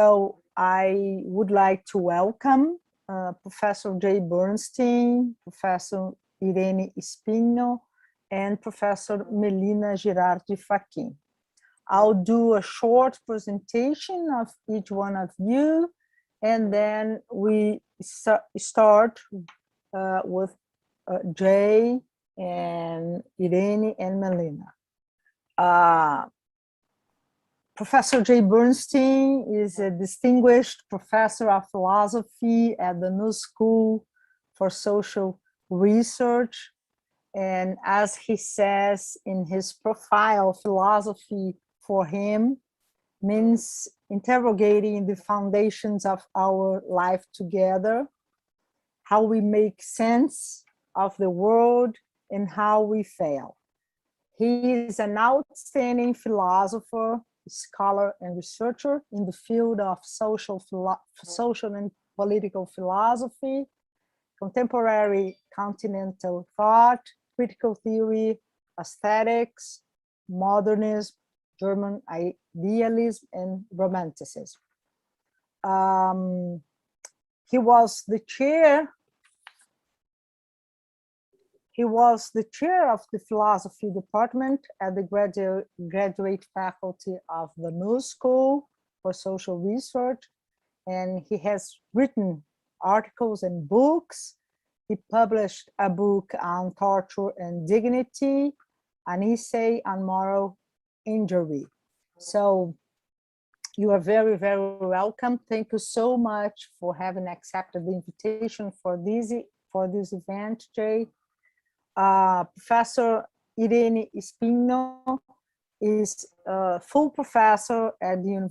So I would like to welcome Professor J. Bernstein, Professor Irene Spigno, and Professor Melina Girardi Facchin. I'll do a short presentation of each one of you, and then we start with Jay and Irene and Melina. Professor J. Bernstein is a distinguished professor of philosophy at the New School for Social Research. And as he says in his profile, philosophy for him means interrogating the foundations of our life together, how we make sense of the world, and how we fail. He is an outstanding philosopher, scholar, and researcher in the field of social and political philosophy, contemporary continental thought, critical theory, aesthetics, modernism, German idealism, and romanticism. He was the chair of the philosophy department at the graduate faculty of the New School for Social Research, and he has written articles and books. He published a book on torture and dignity, an essay on moral injury. So you are very, very welcome. Thank you so much for having accepted the invitation for this event, Jay. Professor Irene Spigno is a full professor at the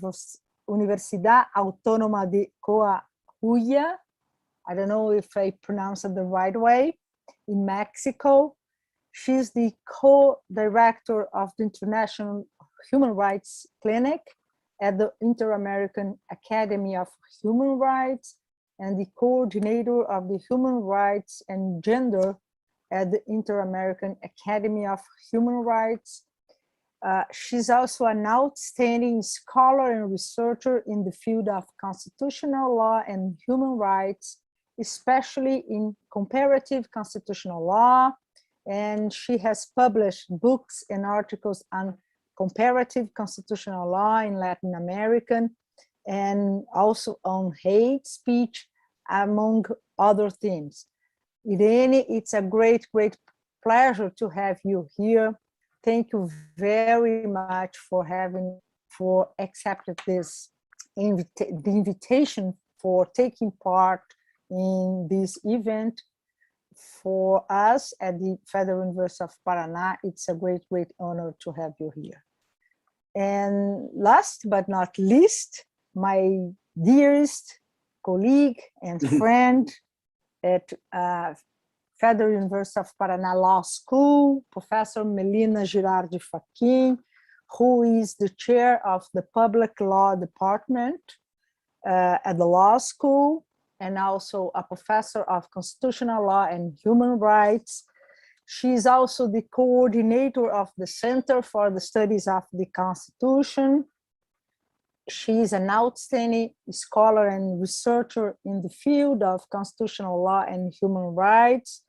Universidade Autónoma de Coahuila. I don't know if I pronounced it the right way, in Mexico. She's the co-director of the International Human Rights Clinic at the Interamerican Academy of Human Rights and the coordinator of the Human Rights and Gender at the Inter-American Academy of Human Rights. She's also an outstanding scholar and researcher in the field of constitutional law and human rights, especially in comparative constitutional law. And she has published books and articles on comparative constitutional law in Latin America, and also on hate speech, among other themes. Irene, it's a great pleasure to have you here. Thank you very much for accepting this the invitation for taking part in this event. For us at the Federal University of Paraná, it's a great honor to have you here. And last but not least, my dearest colleague and friend at Federal University of Paraná Law School, Professor Melina Girardi Facchin, who is the chair of the Public Law Department at the law school, and also a professor of constitutional law and human rights. She is also the coordinator of the Center for the Studies of the Constitution. She is an outstanding scholar and researcher in the field of constitutional law and human rights.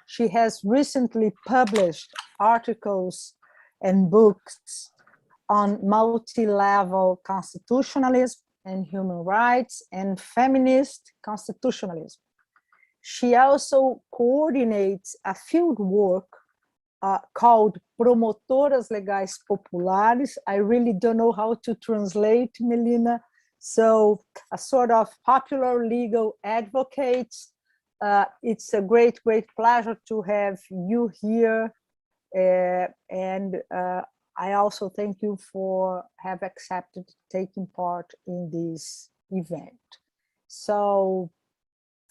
She has recently published articles and books on multi-level constitutionalism and human rights and feminist constitutionalism. She also coordinates a field work called Promotoras Legais Populares. I really don't know how to translate, Melina. So a sort of popular legal advocates. It's a great pleasure to have you here. And I also thank you for have accepted taking part in this event. So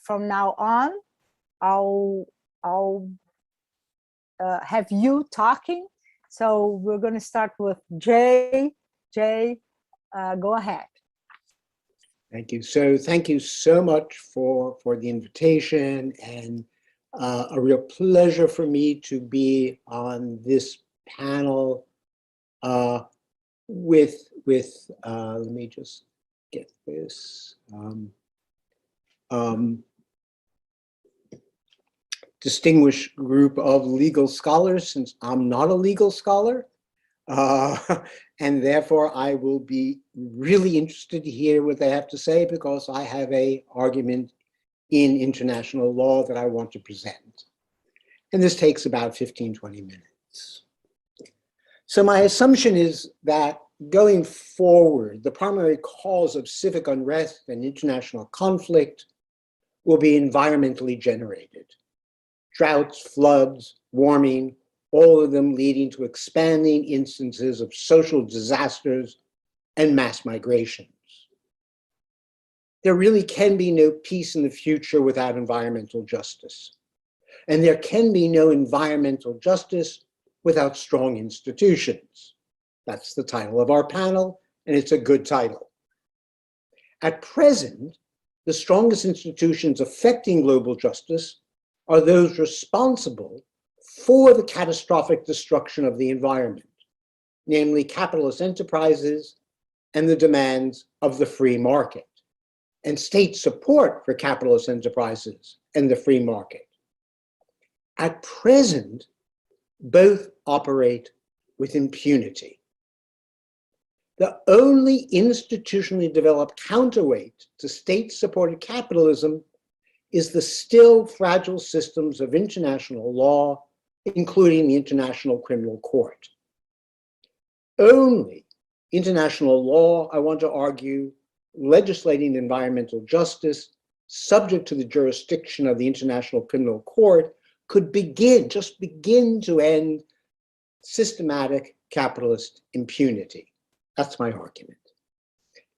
from now on, I'll have you talking. So we're going to start with Jay. Jay, go ahead. Thank you. So thank you so much for the invitation, and a real pleasure for me to be on this panel with let me just get this. Distinguished group of legal scholars, since I'm not a legal scholar. And therefore I will be really interested to hear what they have to say, because I have an argument in international law that I want to present. And this takes about 15, 20 minutes. So my assumption is that going forward, the primary cause of civic unrest and international conflict will be environmentally generated. Droughts, floods, warming, all of them leading to expanding instances of social disasters and mass migrations. There really can be no peace in the future without environmental justice. And there can be no environmental justice without strong institutions. That's the title of our panel, and it's a good title. At present, the strongest institutions affecting global justice are those responsible for the catastrophic destruction of the environment, namely capitalist enterprises and the demands of the free market, and state support for capitalist enterprises and the free market. At present, both operate with impunity. The only institutionally developed counterweight to state-supported capitalism is the still fragile systems of international law, including the International Criminal Court. Only international law, I want to argue, legislating environmental justice, subject to the jurisdiction of the International Criminal Court, could just begin to end systematic capitalist impunity. That's my argument.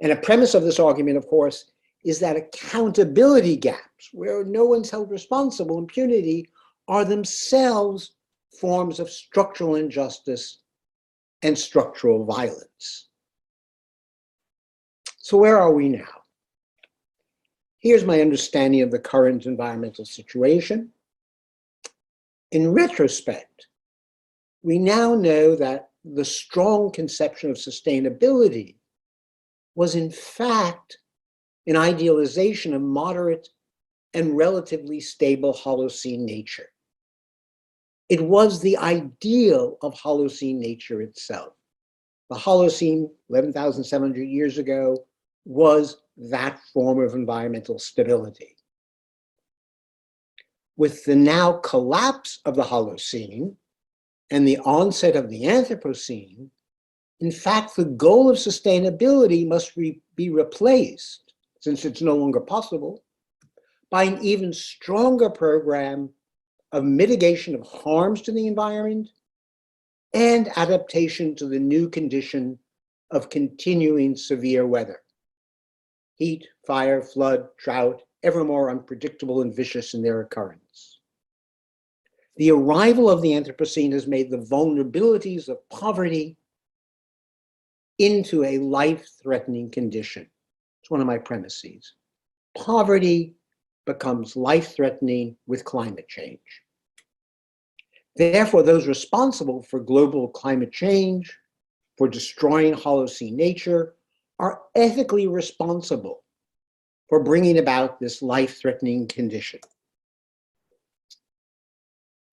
And a premise of this argument, of course, is that accountability gaps, where no one's held responsible, impunity, are themselves forms of structural injustice and structural violence. So where are we now? Here's my understanding of the current environmental situation. In retrospect, we now know that the strong conception of sustainability was in fact an idealization of moderate and relatively stable Holocene nature. It was the ideal of Holocene nature itself. The Holocene, 11,700 years ago, was that form of environmental stability. With the now collapse of the Holocene and the onset of the Anthropocene, in fact, the goal of sustainability must be replaced, since it's no longer possible, by an even stronger program of mitigation of harms to the environment and adaptation to the new condition of continuing severe weather. Heat, fire, flood, drought, ever more unpredictable and vicious in their occurrence. The arrival of the Anthropocene has made the vulnerabilities of poverty into a life-threatening condition. It's one of my premises. Poverty becomes life-threatening with climate change. Therefore, those responsible for global climate change, for destroying Holocene nature, are ethically responsible for bringing about this life-threatening condition.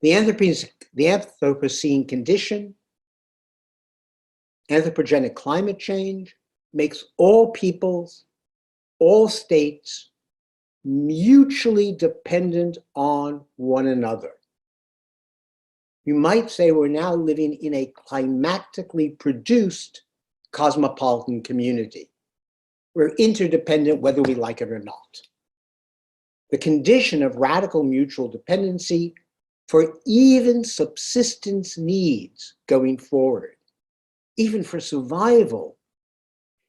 The Anthropocene condition, anthropogenic climate change, makes all peoples, all states, mutually dependent on one another. You might say we're now living in a climatically produced cosmopolitan community. We're interdependent whether we like it or not. The condition of radical mutual dependency for even subsistence needs going forward, even for survival,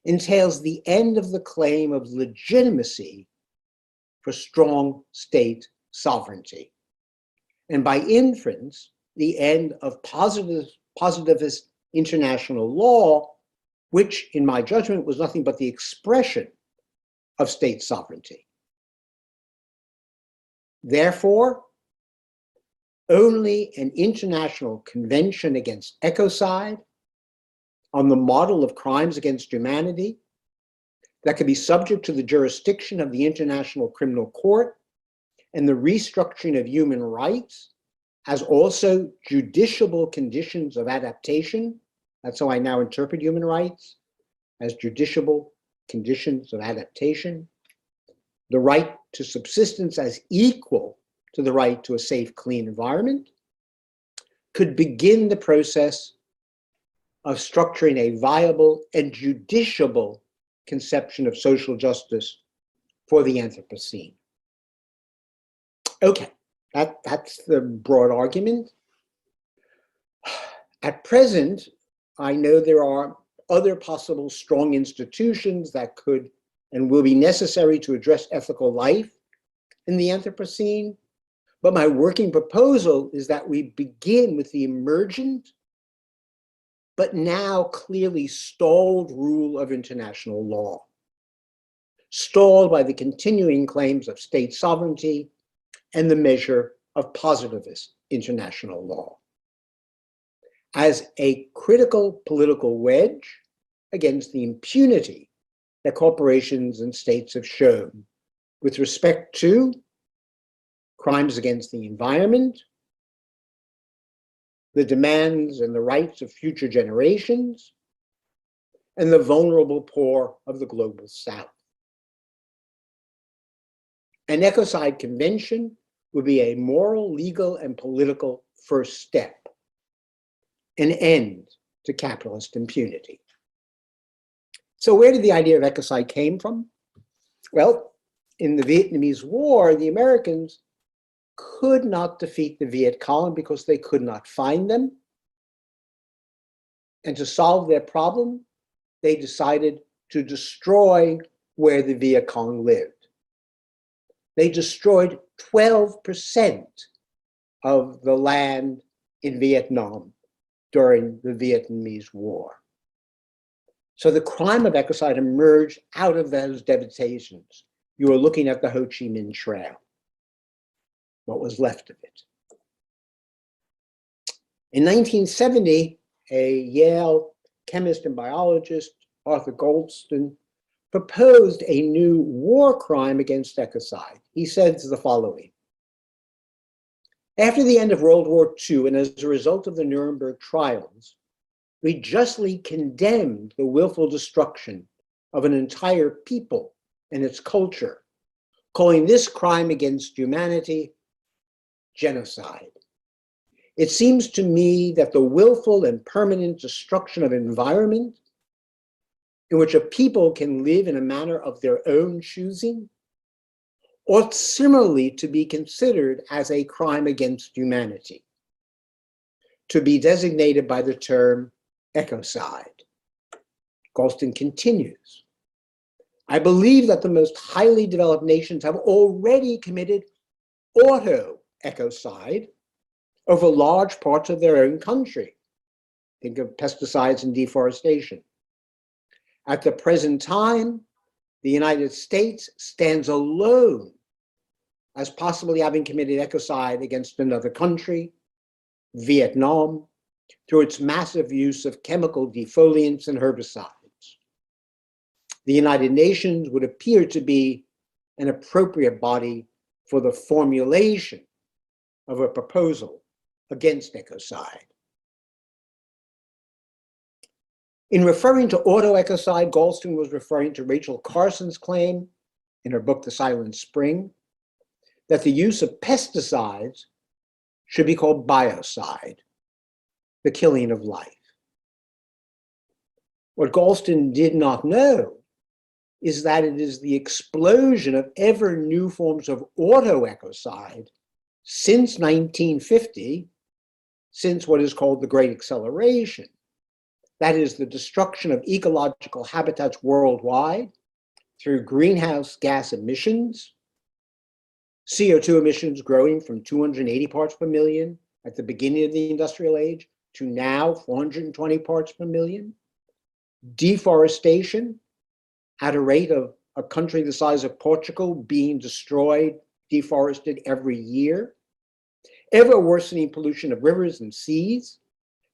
entails the end of the claim of legitimacy for strong state sovereignty, and by inference, the end of positivist international law, which, in my judgment, was nothing but the expression of state sovereignty. Therefore, only an international convention against ecocide, on the model of crimes against humanity, that could be subject to the jurisdiction of the International Criminal Court and the restructuring of human rights as also judiciable conditions of adaptation. That's how I now interpret human rights, as judiciable conditions of adaptation. The right to subsistence as equal to the right to a safe, clean environment, could begin the process of structuring a viable and judiciable conception of social justice for the Anthropocene. Okay, that's the broad argument. At present, I know there are other possible strong institutions that could and will be necessary to address ethical life in the Anthropocene, but my working proposal is that we begin with the emergent, but now clearly stalled rule of international law, stalled by the continuing claims of state sovereignty and the measure of positivist international law, as a critical political wedge against the impunity that corporations and states have shown with respect to crimes against the environment, the demands and the rights of future generations, and the vulnerable poor of the global South. An Ecocide Convention would be a moral, legal, and political first step, an end to capitalist impunity. So where did the idea of ecocide came from? Well, in the Vietnamese War, the Americans could not defeat the Viet Cong because they could not find them. And to solve their problem, they decided to destroy where the Viet Cong lived. They destroyed 12% of the land in Vietnam during the Vietnamese War. So the crime of ecocide emerged out of those devastations. You are looking at the Ho Chi Minh Trail, what was left of it. In 1970, a Yale chemist and biologist, Arthur Goldstein, proposed a new war crime against ecocide. He says the following: after the end of World War II, and as a result of the Nuremberg trials, we justly condemned the willful destruction of an entire people and its culture, calling this crime against humanity genocide. It seems to me that the willful and permanent destruction of environment in which a people can live in a manner of their own choosing ought similarly to be considered as a crime against humanity, to be designated by the term ecocide. Goldstein continues, I believe that the most highly developed nations have already committed auto-ecocide over large parts of their own country. Think of pesticides and deforestation. At the present time, the United States stands alone as possibly having committed ecocide against another country, Vietnam, through its massive use of chemical defoliants and herbicides. The United Nations would appear to be an appropriate body for the formulation of a proposal against ecocide. In referring to auto-ecocide, Goldstein was referring to Rachel Carson's claim in her book, The Silent Spring, that the use of pesticides should be called biocide, the killing of life. What Goldstein did not know is that it is the explosion of ever new forms of auto-ecocide since 1950, since what is called the Great Acceleration, that is the destruction of ecological habitats worldwide through greenhouse gas emissions, CO2 emissions growing from 280 parts per million at the beginning of the industrial age to now 420 parts per million, deforestation at a rate of a country the size of Portugal being destroyed, deforested every year, ever worsening pollution of rivers and seas,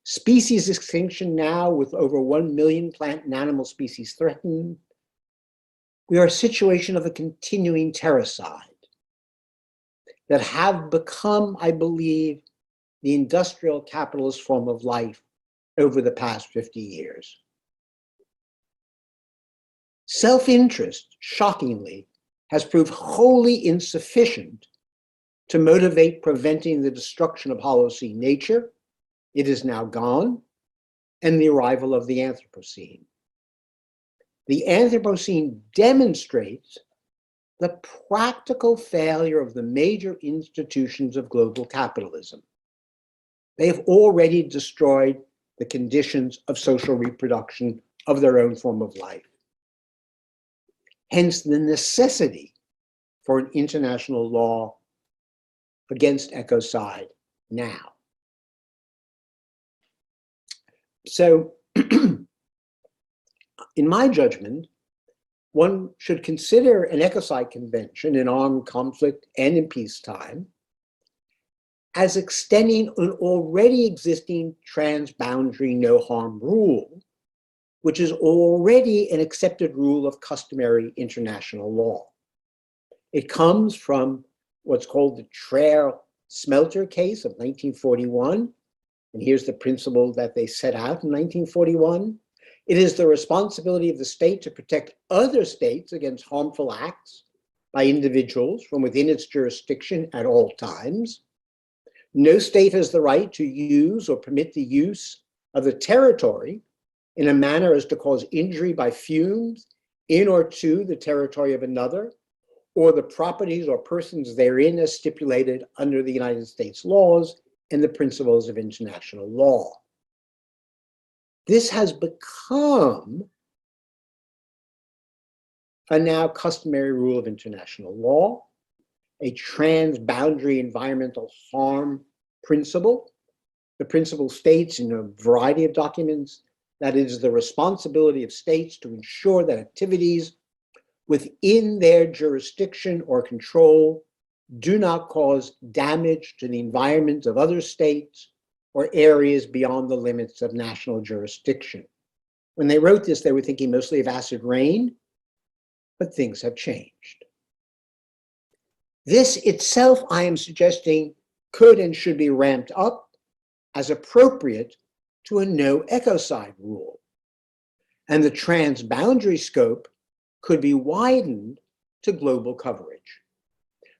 species extinction now with over 1 million plant and animal species threatened, We are a situation of a continuing terracide that have become, I believe, the industrial capitalist form of life over the past 50 years. Self-interest, shockingly, has proved wholly insufficient to motivate preventing the destruction of Holocene nature. It is now gone, and the arrival of the Anthropocene. The Anthropocene demonstrates the practical failure of the major institutions of global capitalism. They have already destroyed the conditions of social reproduction of their own form of life. Hence the necessity for an international law against ecocide now. So, in my judgment, one should consider an ecocide convention in armed conflict and in peacetime as extending an already existing transboundary no-harm rule, which is already an accepted rule of customary international law. It comes from what's called the Trail Smelter case of 1941. And here's the principle that they set out in 1941. It is the responsibility of the state to protect other states against harmful acts by individuals from within its jurisdiction at all times. No state has the right to use or permit the use of the territory in a manner as to cause injury by fumes in or to the territory of another, or the properties or persons therein as stipulated under the United States laws and the principles of international law. This has become a now customary rule of international law, a transboundary environmental harm principle. The principle states in a variety of documents that it is the responsibility of states to ensure that activities within their jurisdiction or control do not cause damage to the environment of other states or areas beyond the limits of national jurisdiction. When they wrote this, they were thinking mostly of acid rain, but things have changed. This itself, I am suggesting, could and should be ramped up as appropriate to a no ecocide rule. And the transboundary scope could be widened to global coverage.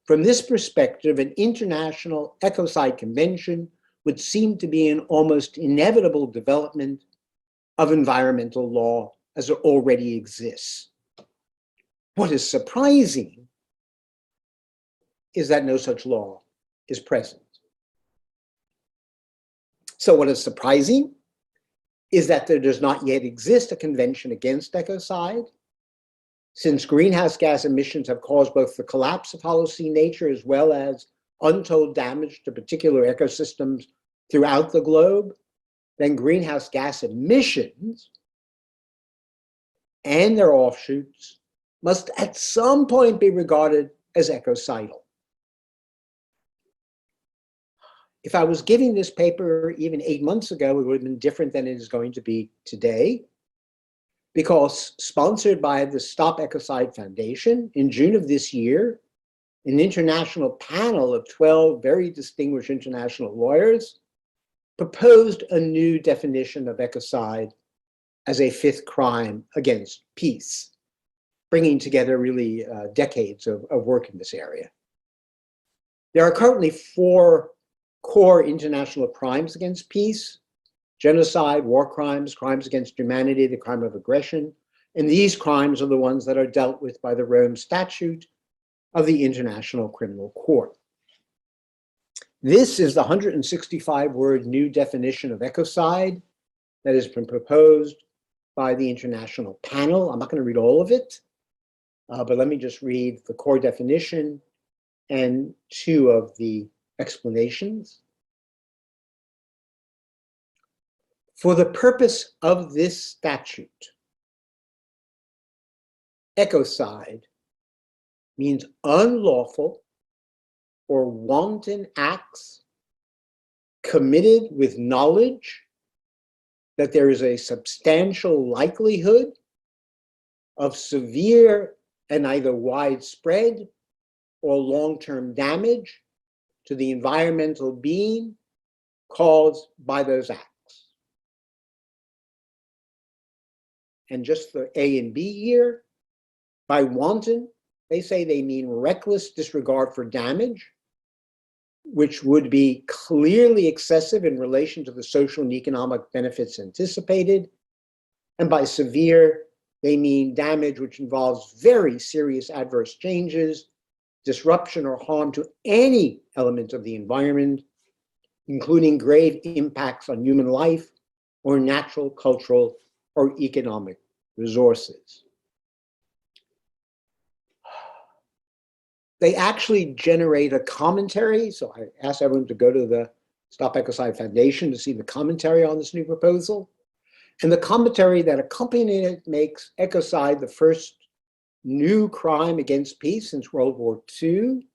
From this perspective, an international ecocide convention would seem to be an almost inevitable development of environmental law as it already exists. What is surprising is that no such law is present. So what is surprising is that there does not yet exist a convention against ecocide, since greenhouse gas emissions have caused both the collapse of Holocene nature as well as untold damage to particular ecosystems throughout the globe. Then greenhouse gas emissions and their offshoots must at some point be regarded as ecocidal. If I was giving this paper even 8 months ago, it would have been different than it is going to be today, because sponsored by the Stop Ecocide Foundation, in June of this year, an international panel of 12 very distinguished international lawyers proposed a new definition of ecocide as a fifth crime against peace, bringing together really decades of work in this area. There are currently 4 core international crimes against peace: genocide, war crimes, crimes against humanity, the crime of aggression. And these crimes are the ones that are dealt with by the Rome Statute of the International Criminal Court. This is the 165-word new definition of ecocide that has been proposed by the international panel. I'm not going to read all of it, but let me just read the core definition and 2 of the explanations. For the purpose of this statute, ecocide means unlawful or wanton acts committed with knowledge that there is a substantial likelihood of severe and either widespread or long-term damage to the environmental being caused by those acts. And just for A and B here, by wanton, they say they mean reckless disregard for damage, which would be clearly excessive in relation to the social and economic benefits anticipated. And by severe, they mean damage which involves very serious adverse changes, disruption or harm to any element of the environment, including grave impacts on human life or natural, cultural, or economic resources. They actually generate a commentary. So I asked everyone to go to the Stop Ecocide Foundation to see the commentary on this new proposal. And the commentary that accompanied it makes ecocide the first new crime against peace since World War II.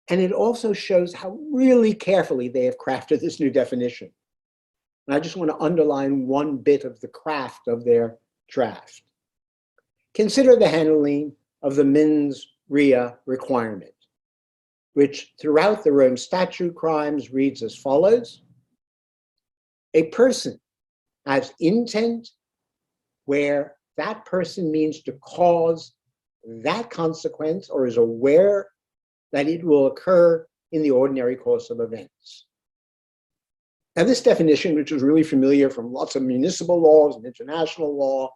And it also shows how really carefully they have crafted this new definition. And I just want to underline one bit of the craft of their draft. Consider the handling of the mens rea requirement, which throughout the Rome Statute crimes reads as follows: a person has intent where that person means to cause that consequence or is aware that it will occur in the ordinary course of events. Now, this definition, which is really familiar from lots of municipal laws and international law,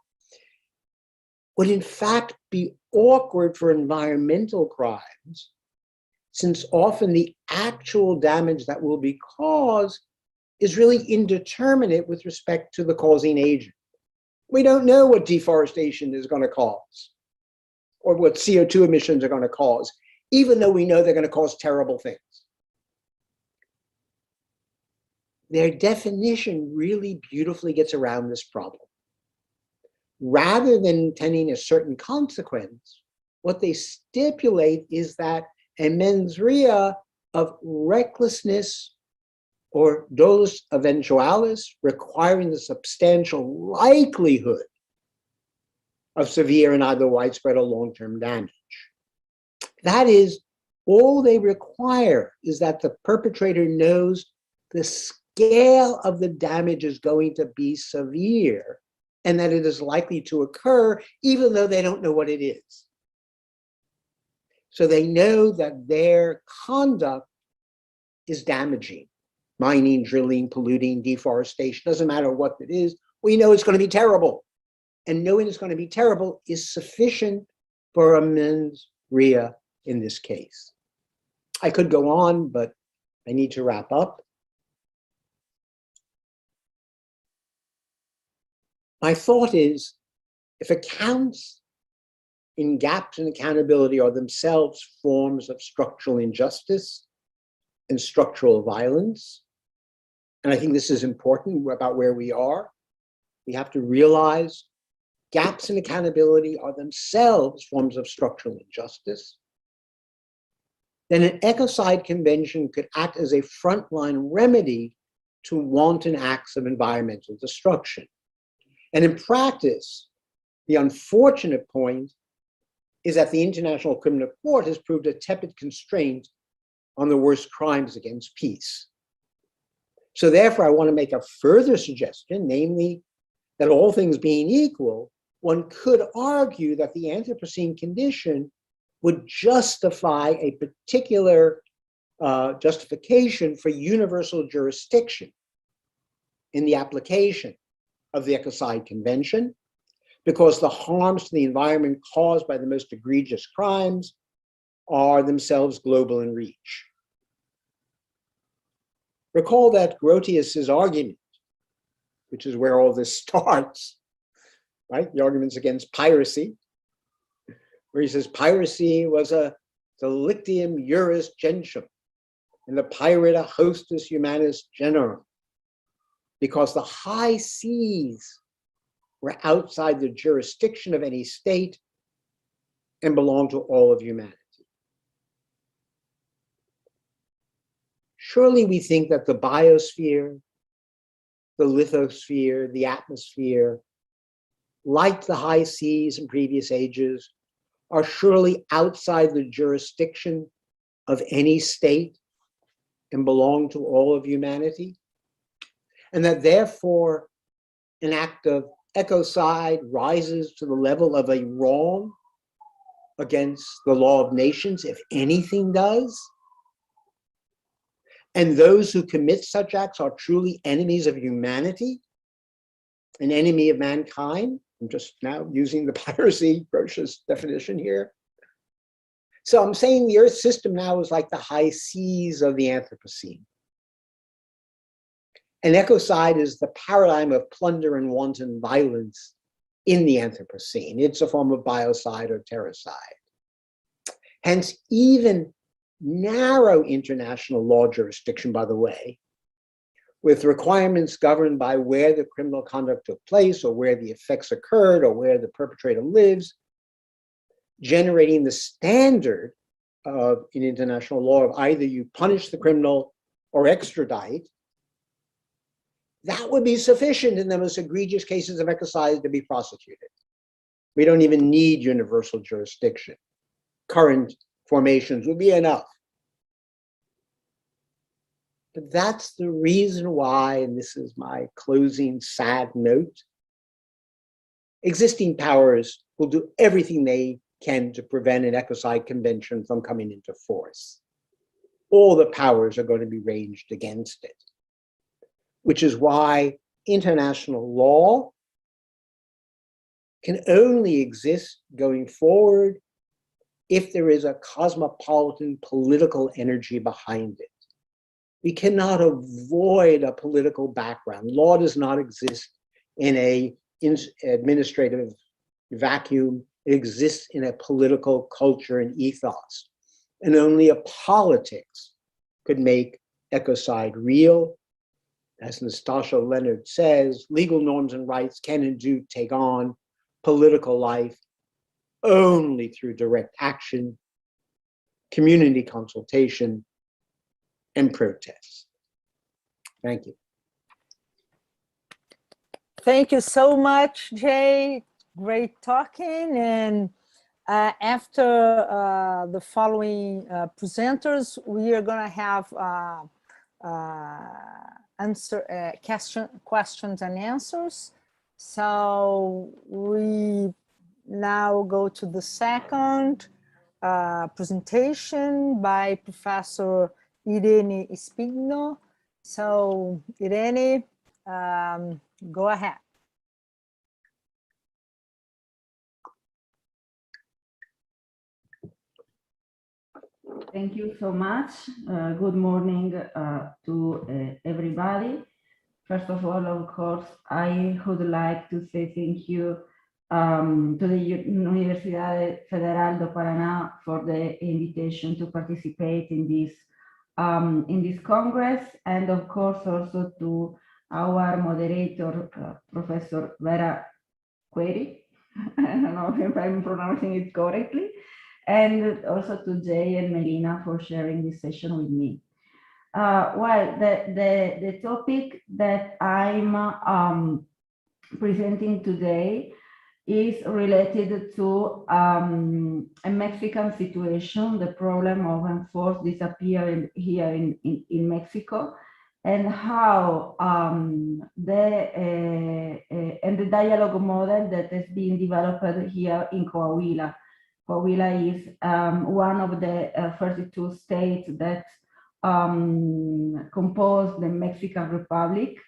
would in fact be awkward for environmental crimes, since often the actual damage that will be caused is really indeterminate with respect to the causing agent. We don't know what deforestation is going to cause or what CO2 emissions are going to cause, even though we know they're going to cause terrible things. Their definition really beautifully gets around this problem. Rather than intending a certain consequence, what they stipulate is that a mens rea of recklessness or dolus eventualis requiring the substantial likelihood of severe and either widespread or long-term damage. That is, all they require is that the perpetrator knows the scale of the damage is going to be severe and that it is likely to occur even though they don't know what it is. So they know that their conduct is damaging. Mining, drilling, polluting, deforestation, doesn't matter what it is, we know it's going to be terrible. And knowing it's going to be terrible is sufficient for a mens rea in this case. I could go on, but I need to wrap up. My thought is, if accounts in gaps in accountability are themselves forms of structural injustice and structural violence, and I think this is important about where we are, we have to realize gaps in accountability are themselves forms of structural injustice, then an ecocide convention could act as a frontline remedy to wanton acts of environmental destruction. And in practice, the unfortunate point is that the International Criminal Court has proved a tepid constraint on the worst crimes against peace. So therefore, I want to make a further suggestion, namely that all things being equal, one could argue that the Anthropocene condition would justify a particular justification for universal jurisdiction in the application of the Ecocide Convention, because the harms to the environment caused by the most egregious crimes are themselves global in reach. Recall that Grotius's argument, which is where all this starts, right? The arguments against piracy, where he says piracy was a delictium juris gentium, and the pirate a hostis humanus generum, because the high seas were outside the jurisdiction of any state and belonged to all of humanity. Surely we think that the biosphere, the lithosphere, the atmosphere, like the high seas in previous ages, are surely outside the jurisdiction of any state and belong to all of humanity, and that therefore an act of ecocide rises to the level of a wrong against the law of nations, if anything does, and those who commit such acts are truly enemies of humanity, an enemy of mankind. I'm just now using the piracy Grotius definition here. So I'm saying the Earth system now is like the high seas of the Anthropocene. And ecocide is the paradigm of plunder and wanton violence in the Anthropocene. It's a form of biocide or terracide. Hence, even narrow international law jurisdiction, by the way, with requirements governed by where the criminal conduct took place or where the effects occurred or where the perpetrator lives, generating the standard of in international law of either you punish the criminal or extradite, that would be sufficient in the most egregious cases of ecocide to be prosecuted. We don't even need universal jurisdiction. Current formations would be enough. But that's the reason why, and this is my closing sad note, existing powers will do everything they can to prevent an ecocide convention from coming into force. All the powers are going to be ranged against it, which is why international law can only exist going forward if there is a cosmopolitan political energy behind it. We cannot avoid a political background. Law does not exist in an administrative vacuum. It exists in a political culture and ethos. And only a politics could make ecocide real. As Nastasia Leonard says, legal norms and rights can and do take on political life only through direct action, community consultation, and protest. Thank you. Thank you so much, Jay. Great talking. And after the following presenters, we are going to have questions and answers. So we now go to the second presentation by Professor Irene Spigno. So Irene, go ahead. Thank you so much. Good morning to everybody. First of all, of course, I would like to say thank you to the Universidade Federal do Paraná for the invitation to participate in this Congress, and of course also to our moderator, Professor Vera Query. I don't know if I'm pronouncing it correctly, and also to Jay and Melina for sharing this session with me. Well, the topic that I'm presenting today is related to a Mexican situation, the problem of enforced disappearance here in Mexico, and how the dialogue model that is being developed here in Coahuila. Coahuila is one of the 32 states that compose the Mexican Republic.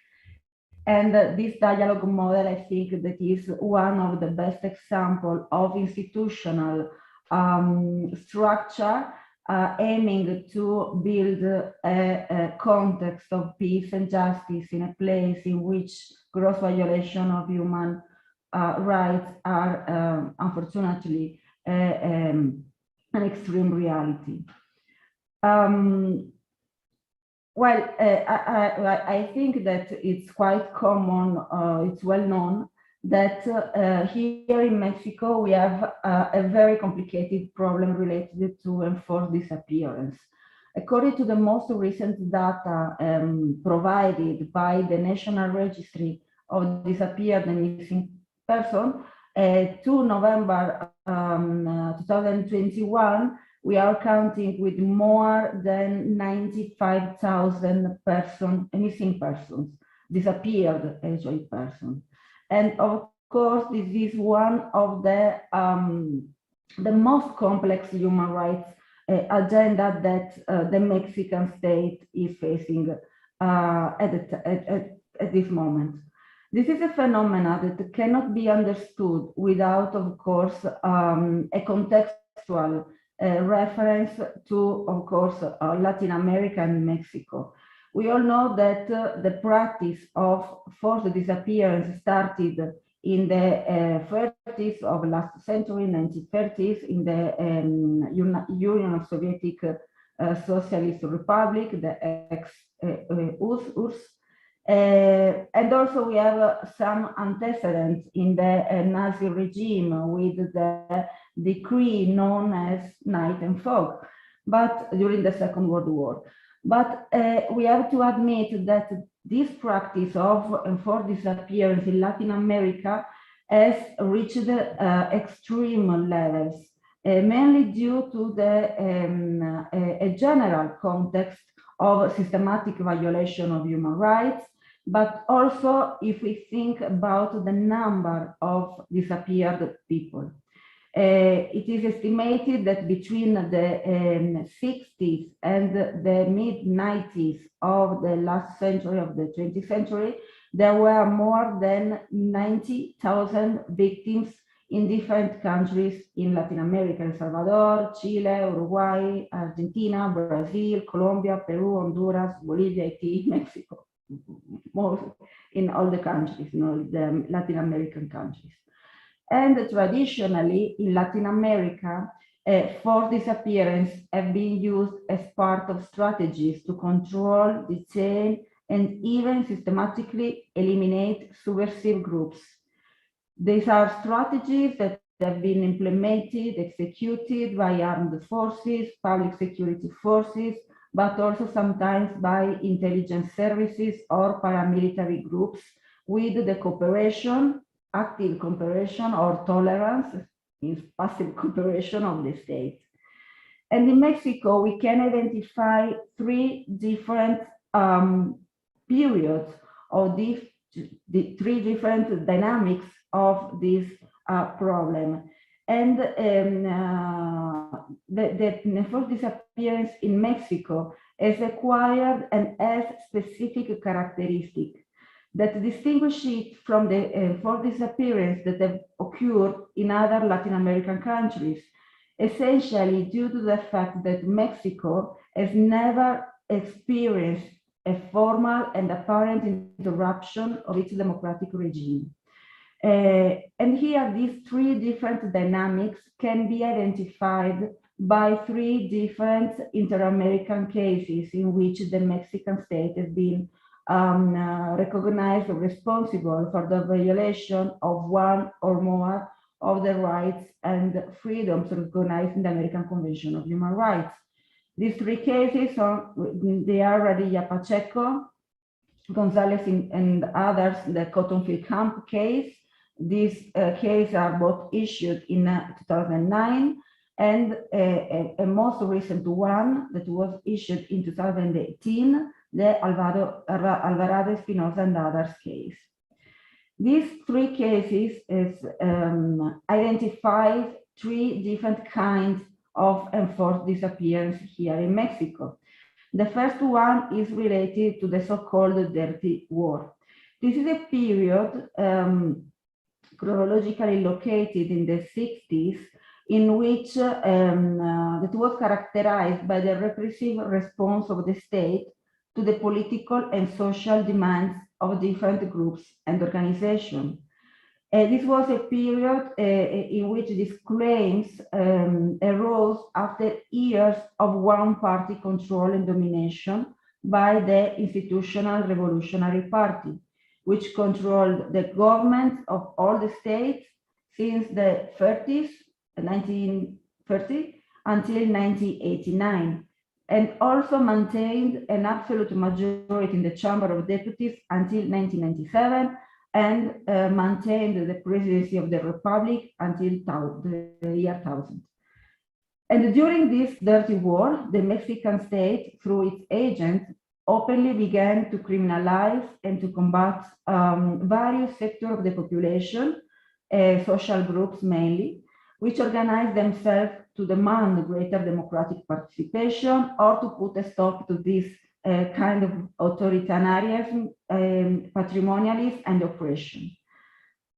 And this dialogue model, I think that is one of the best examples of institutional structure aiming to build a context of peace and justice in a place in which gross violation of human rights are unfortunately an extreme reality. Well, I think that it's quite common, it's well known that here in Mexico we have a very complicated problem related to enforced disappearance. According to the most recent data provided by the National Registry of Disappeared and Missing Persons, to November 2021, we are counting with more than 95,000 missing persons, disappeared HI persons. And of course, this is one of the most complex human rights agenda that the Mexican state is facing at this moment. This is a phenomenon that cannot be understood without, of course, a contextual reference to, of course, Latin America and Mexico. We all know that the practice of forced disappearance started in the 30s of last century, 1930s, in the Union of Soviet Socialist Republic, the ex-URSS. And also we have some antecedents in the Nazi regime with the decree known as Night and Fog, but during the Second World War. But we have to admit that this practice of enforced disappearance in Latin America has reached extreme levels, mainly due to a general context of systematic violation of human rights, but also if we think about the number of disappeared people. It is estimated that between the 60s and the mid-90s of the last century, of the 20th century, there were more than 90,000 victims in different countries in Latin America: El Salvador, Chile, Uruguay, Argentina, Brazil, Colombia, Peru, Honduras, Bolivia, Haiti, Mexico, most in all the countries, you know, the Latin American countries. And traditionally in Latin America, forced disappearance have been used as part of strategies to control, detain, and even systematically eliminate subversive groups. These are strategies that have been implemented, executed by armed forces, public security forces, but also sometimes by intelligence services or paramilitary groups with the cooperation, active cooperation or tolerance, means passive cooperation of the state. And in Mexico, we can identify three different periods of the three different dynamics of this problem. And the forced disappearance in Mexico has acquired and has specific characteristics that distinguish it from the forced disappearance that have occurred in other Latin American countries, essentially due to the fact that Mexico has never experienced a formal and apparent interruption of its democratic regime. And here, these three different dynamics can be identified by three different Inter-American cases in which the Mexican state has been recognized or responsible for the violation of one or more of the rights and freedoms recognized in the American Convention of Human Rights. These three cases they are Radilla Pacheco, Gonzalez and others, the Cotton Field Camp case. These cases are both issued in 2009, and a most recent one that was issued in 2018, the Alvarado Espinosa and others case. These three cases identify three different kinds of enforced disappearance here in Mexico. The first one is related to the so-called Dirty War. This is a period chronologically located in the 60s, in which that was characterized by the repressive response of the state to the political and social demands of different groups and organizations. This was a period in which these claims arose after years of one-party control and domination by the Institutional Revolutionary Party, which controlled the government of all the states since the 30s, 1930, until 1989, and also maintained an absolute majority in the Chamber of Deputies until 1997, and maintained the presidency of the Republic until the year 1000. And during this dirty war, the Mexican state, through its agents, openly began to criminalize and to combat various sectors of the population, social groups mainly, which organized themselves to demand greater democratic participation or to put a stop to this kind of authoritarianism, patrimonialism, and oppression.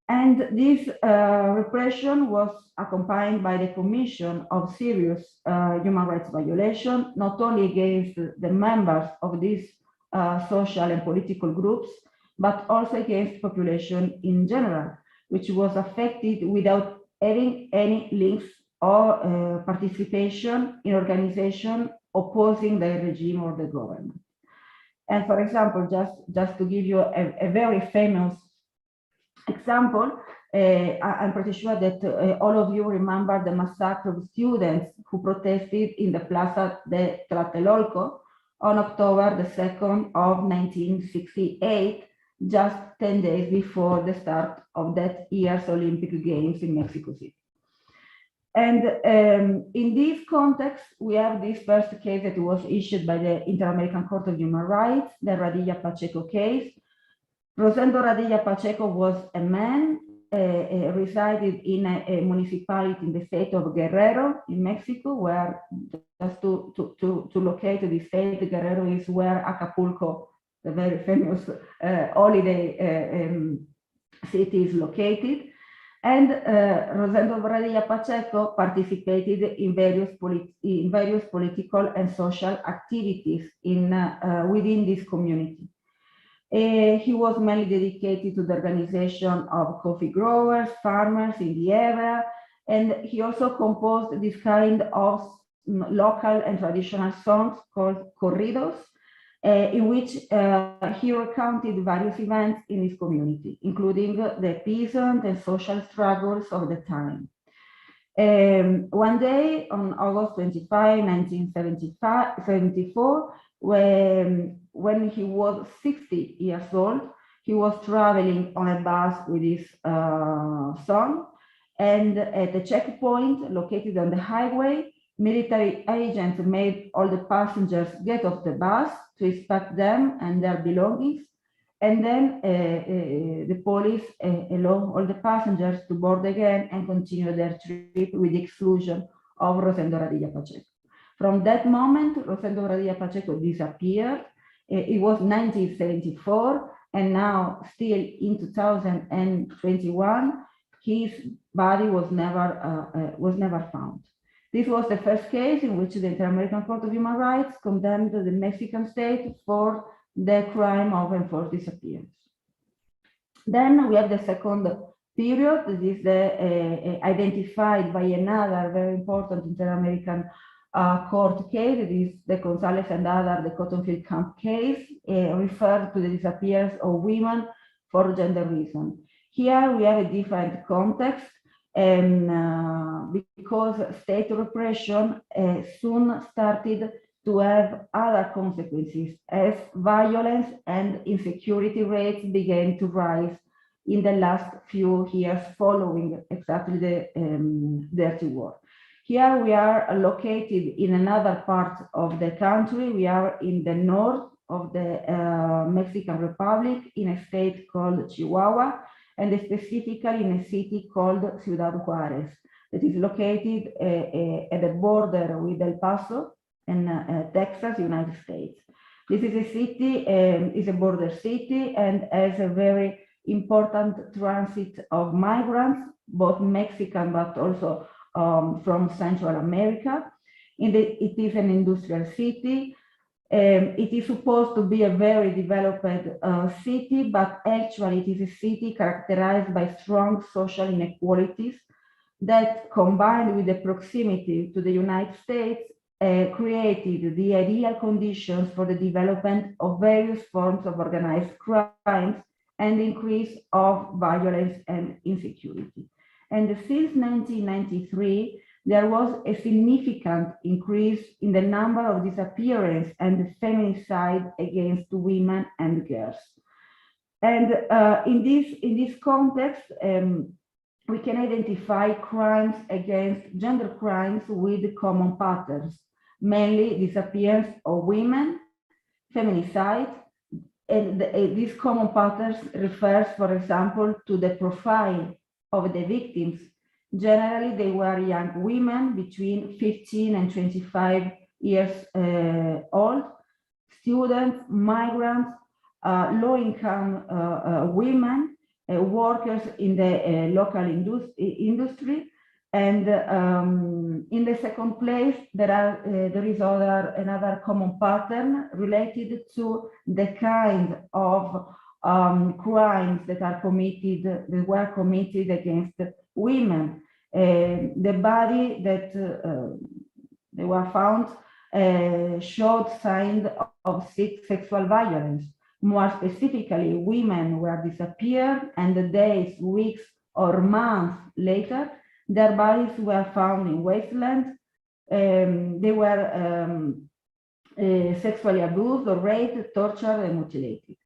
And this repression was accompanied by the commission of serious human rights violations, not only against the members of these social and political groups, but also against population in general, which was affected without having any links or participation in organization opposing the regime or the government. And for example, just to give you a very famous example, I'm pretty sure that all of you remember the massacre of students who protested in the Plaza de Tlatelolco on October the 2nd of 1968, just 10 days before the start of that year's Olympic Games in Mexico City. And in this context, we have this first case that was issued by the Inter-American Court of Human Rights, the Radilla Pacheco case. Rosendo Radilla Pacheco was a man resided in a municipality in the state of Guerrero in Mexico, where, just to locate the state, Guerrero is where Acapulco, the very famous holiday city, is located. And Rosendo Radilla Pacheco participated in various political and social activities within this community. He was mainly dedicated to the organization of coffee growers, farmers in the area, and he also composed this kind of local and traditional songs called corridos, in which he recounted various events in his community, including the peasant and social struggles of the time. One day, on August 25, 1974, when he was 60 years old, he was traveling on a bus with his son, and at a checkpoint located on the highway, military agents made all the passengers get off the bus to inspect them and their belongings, and then the police allowed all the passengers to board again and continue their trip with the exclusion of Rosendo Radilla Pacheco. From that moment, Rosendo Radilla Pacheco disappeared. It was 1974, and now still in 2021, his body was never found. This was the first case in which the Inter-American Court of Human Rights condemned the Mexican state for the crime of enforced disappearance. Then we have the second period. This is identified by another very important Inter-American court case. It is the Gonzalez and other, the Cottonfield Camp case, referred to the disappearance of women for gender reasons. Here we have a different context, because state repression soon started to have other consequences as violence and insecurity rates began to rise in the last few years following exactly the dirty war. Here we are located in another part of the country. We are in the north of the Mexican Republic in a state called Chihuahua, and specifically in a city called Ciudad Juárez, that is located at the border with El Paso in Texas, United States. This is a city, is a border city, and has a very important transit of migrants, both Mexican but also from Central America. It is an industrial city. It is supposed to be a very developed city, but actually it is a city characterized by strong social inequalities that, combined with the proximity to the United States, created the ideal conditions for the development of various forms of organized crimes and increase of violence and insecurity. And since 1993, there was a significant increase in the number of disappearances and the feminicide against women and girls. And in this context, we can identify crimes against gender crimes with common patterns, mainly disappearance of women, feminicide, and these common patterns refers, for example, to the profile of the victims. Generally, they were young women between 15 and 25 years old, students, migrants, low-income women, workers in the local industry, and in the second place, there is another common pattern related to the kind of crimes that were committed against women. The body that they were found showed signs of sexual violence. More specifically, women were disappeared, and the days, weeks, or months later, their bodies were found in wasteland. They were sexually abused or raped, tortured, and mutilated.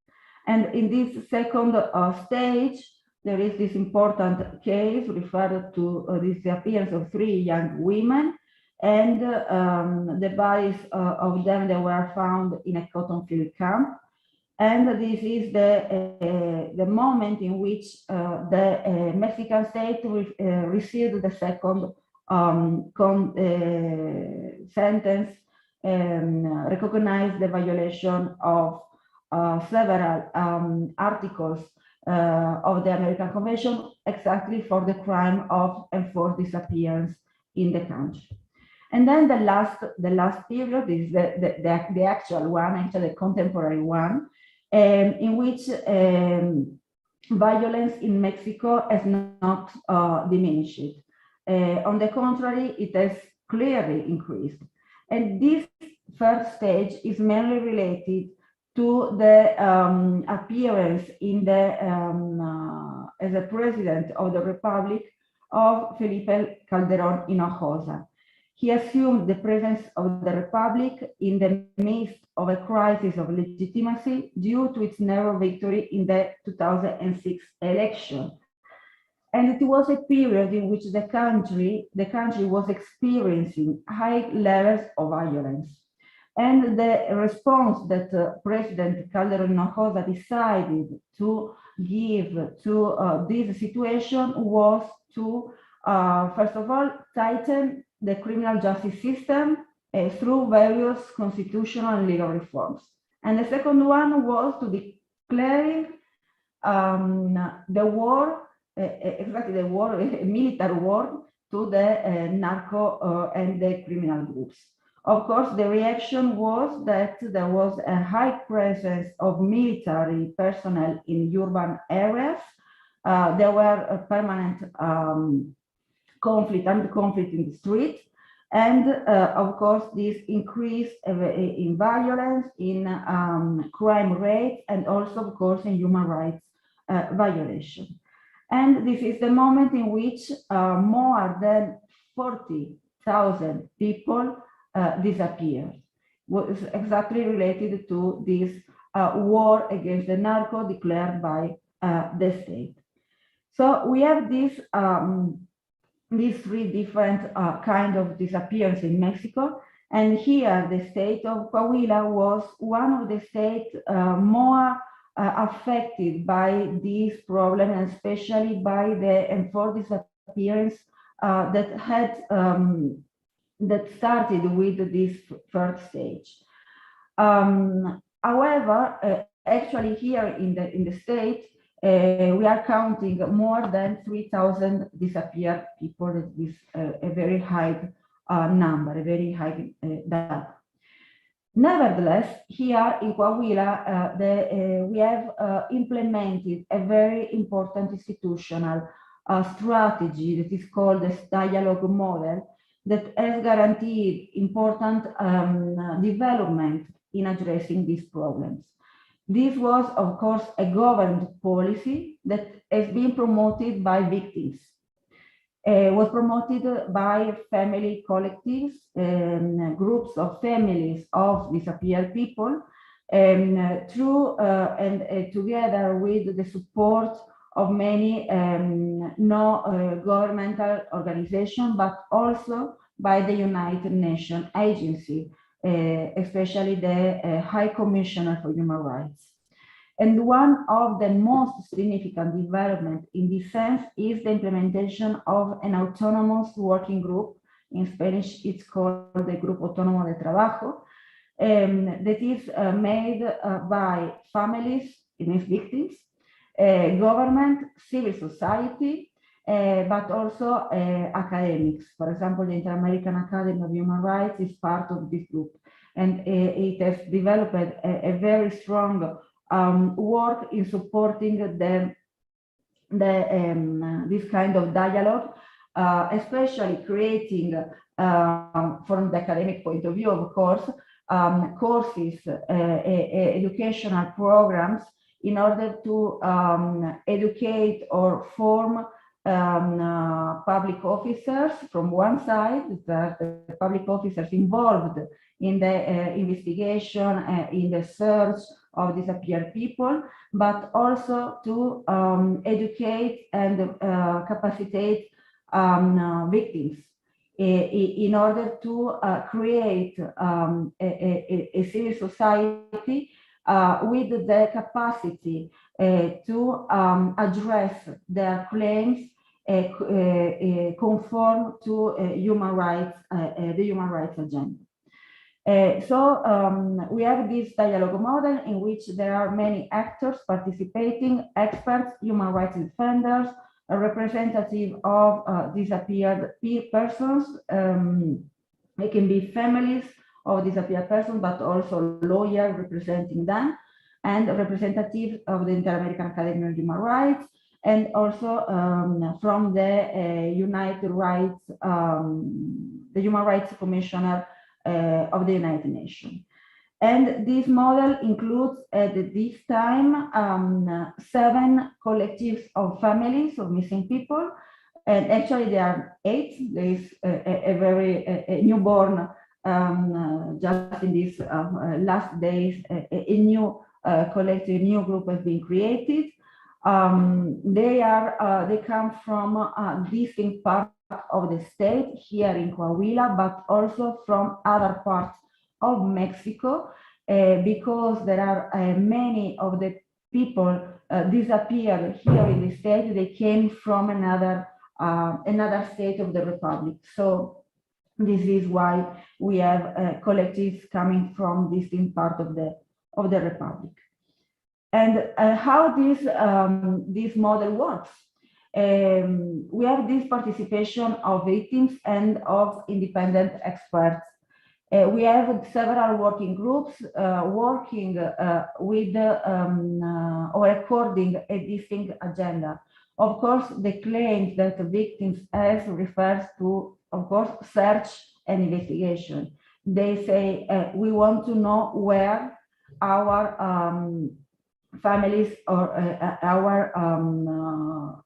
And in this second stage, there is this important case referred to the disappearance of 3 young women, and the bodies of them that were found in a cotton field camp. And this is the moment in which the Mexican state received the second sentence, recognized the violation of several articles of the American Convention, exactly for the crime of enforced disappearance in the country. And then the last period is the actual one, actually the contemporary one, in which violence in Mexico has not diminished. On the contrary, it has clearly increased. And this first stage is mainly related to the appearance in the as a president of the Republic of Felipe Calderón Hinojosa. He assumed the presence of the Republic in the midst of a crisis of legitimacy due to its narrow victory in the 2006 election. And it was a period in which the country was experiencing high levels of violence. And the response that President Calderón Hinojosa decided to give to this situation was to, first of all, tighten the criminal justice system through various constitutional and legal reforms. And the second one was to declare the war, exactly the war, a military war to the narco and the criminal groups. Of course, the reaction was that there was a high presence of military personnel in urban areas. There were a permanent conflict in the street, and of course this increased in violence, in crime rate, and also of course in human rights violation. And this is the moment in which more than 40,000 people disappeared. Was exactly related to this war against the narco declared by the state. So we have these 3 different kind of disappearance in Mexico, and here the state of Coahuila was one of the states more affected by this problem, and especially by the enforced disappearance that started with this first stage. However, actually here in the state, we are counting more than 3,000 disappeared people. That is a very high number, a very high data. Nevertheless, here in Coahuila, we have implemented a very important institutional strategy that is called the dialogue model, that has guaranteed important development in addressing these problems. This was, of course, a government policy that has been promoted by victims. Was promoted by family collectives, groups of families of disappeared people, through and together with the support of many non-governmental organizations, but also by the United Nations agency, especially the High Commissioner for Human Rights. And one of the most significant development in this sense is the implementation of an autonomous working group. In Spanish, it's called the Grupo Autónomo de Trabajo, that is made by families, it means victims, government, civil society, but also academics. For example, the Interamericana Academy of Human Rights is part of this group, and it has developed a very strong work in supporting this kind of dialogue, especially creating, from the academic point of view, of course, courses, educational programs in order to educate or form public officers from one side, the public officers involved in the investigation, in the search of disappeared people, but also to educate and capacitate victims in order to create a civil society with the capacity to address their claims conform to human rights, the human rights agenda. So we have this dialogue model in which there are many actors participating, experts, human rights defenders, a representative of disappeared persons. It can be families of disappeared persons, but also lawyers representing them, and representatives of the Inter-American Academy of Human Rights, and also from the the Human Rights Commissioner of the United Nations. And this model includes at this time 7 collectives of families of missing people, and actually there are 8. There is a very newborn just in these last days, a new collective, new group has been created. They come from different parts of the state here in Coahuila, but also from other parts of Mexico, because there are many of the people disappeared here in the state. They came from another state of the republic. So this is why we have collectives coming from distinct part of the republic. And how this model works. We have this participation of victims and of independent experts. We have several working groups working with or according a distinct agenda. Of course, the claims that the victims have refers to, of course, search and investigation. They say, we want to know where our families or our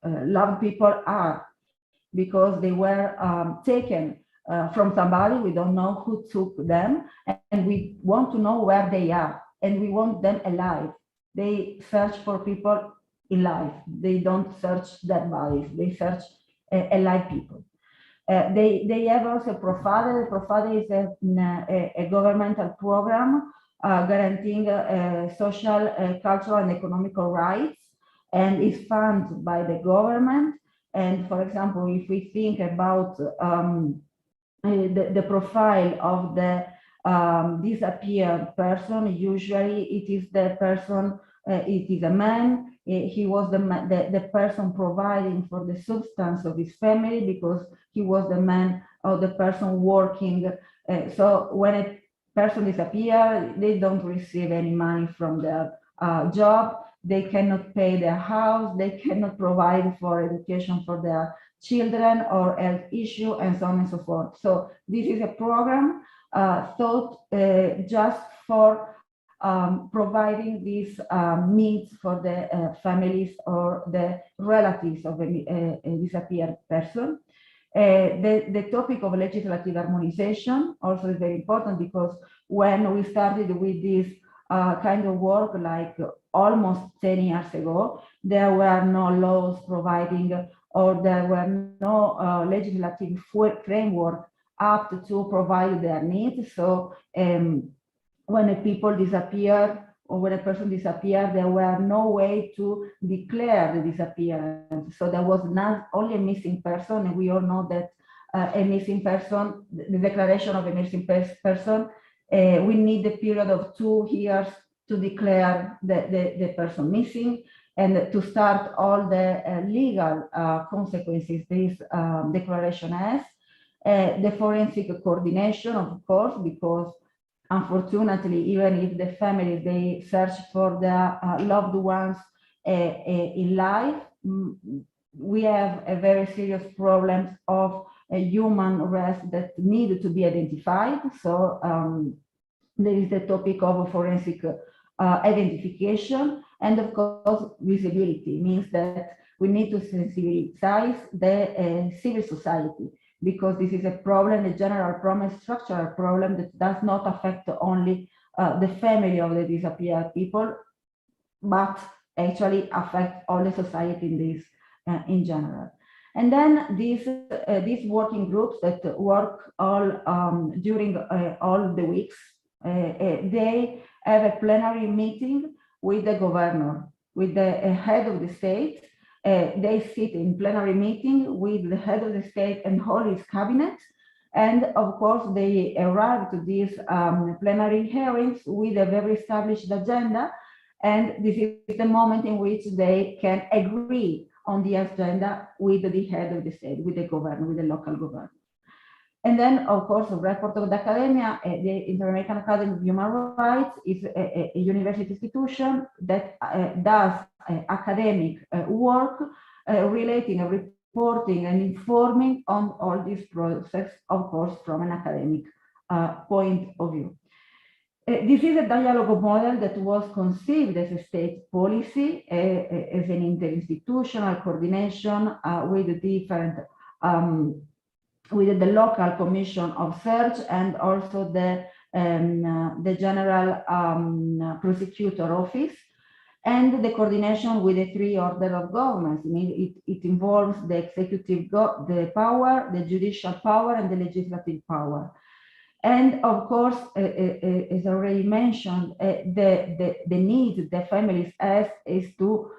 loved people are, because they were taken from somebody. We don't know who took them, and we want to know where they are, and we want them alive. They search for people in life. They don't search dead bodies. They search alive people. They have also Profade. Profade is a governmental program guaranteeing social, cultural, and economical rights, and is funded by the government. And for example, if we think about the profile of the disappeared person, usually it is the person, it is a man. He was the person providing for the substance of his family, because he was the man or the person working. So when a person disappears, they don't receive any money from their job. They cannot pay their house. They cannot provide for education for their children or health issue, and so on and so forth. So this is a program thought just for providing these needs for the families or the relatives of a disappeared person. The topic of legislative harmonization also is very important, because when we started with this kind of work like almost 10 years ago. There were no laws providing, or there were no legislative framework apt to provide their needs. So when a people disappear, or when a person disappeared, there were no way to declare the disappearance. So there was not only a missing person, and we all know that a missing person, the declaration of a missing person, we need a period of 2 years to declare the person missing, and to start all the legal consequences this declaration has. The forensic coordination, of course, because unfortunately, even if the families, they search for their loved ones in life, we have a very serious problem of human arrest that need to be identified. So there is the topic of forensic identification, and of course, visibility means that we need to sensitize the civil society, because this is a problem, a general problem, a structural problem that does not affect only the family of the disappeared people, but actually affect all the society in this in general. And then these working groups that work all during all the weeks, they have a plenary meeting with the governor, with the head of the state. They sit in plenary meeting with the head of the state and all his cabinet. And of course, they arrive to these plenary hearings with a very established agenda. And this is the moment in which they can agree on the agenda with the head of the state, with the governor, with the local governor. And then, of course, the report of the academia, the Interamerican Academy of Human Rights is a university institution that does academic work relating and reporting and informing on all this process, of course, from an academic point of view. This is a dialogue model that was conceived as a state policy, as an interinstitutional coordination with different with the local commission of search, and also the general prosecutor office, and the coordination with the 3 orders of government. I mean, it involves the executive the power, the judicial power, and the legislative power. And of course, as already mentioned, the need the families have is to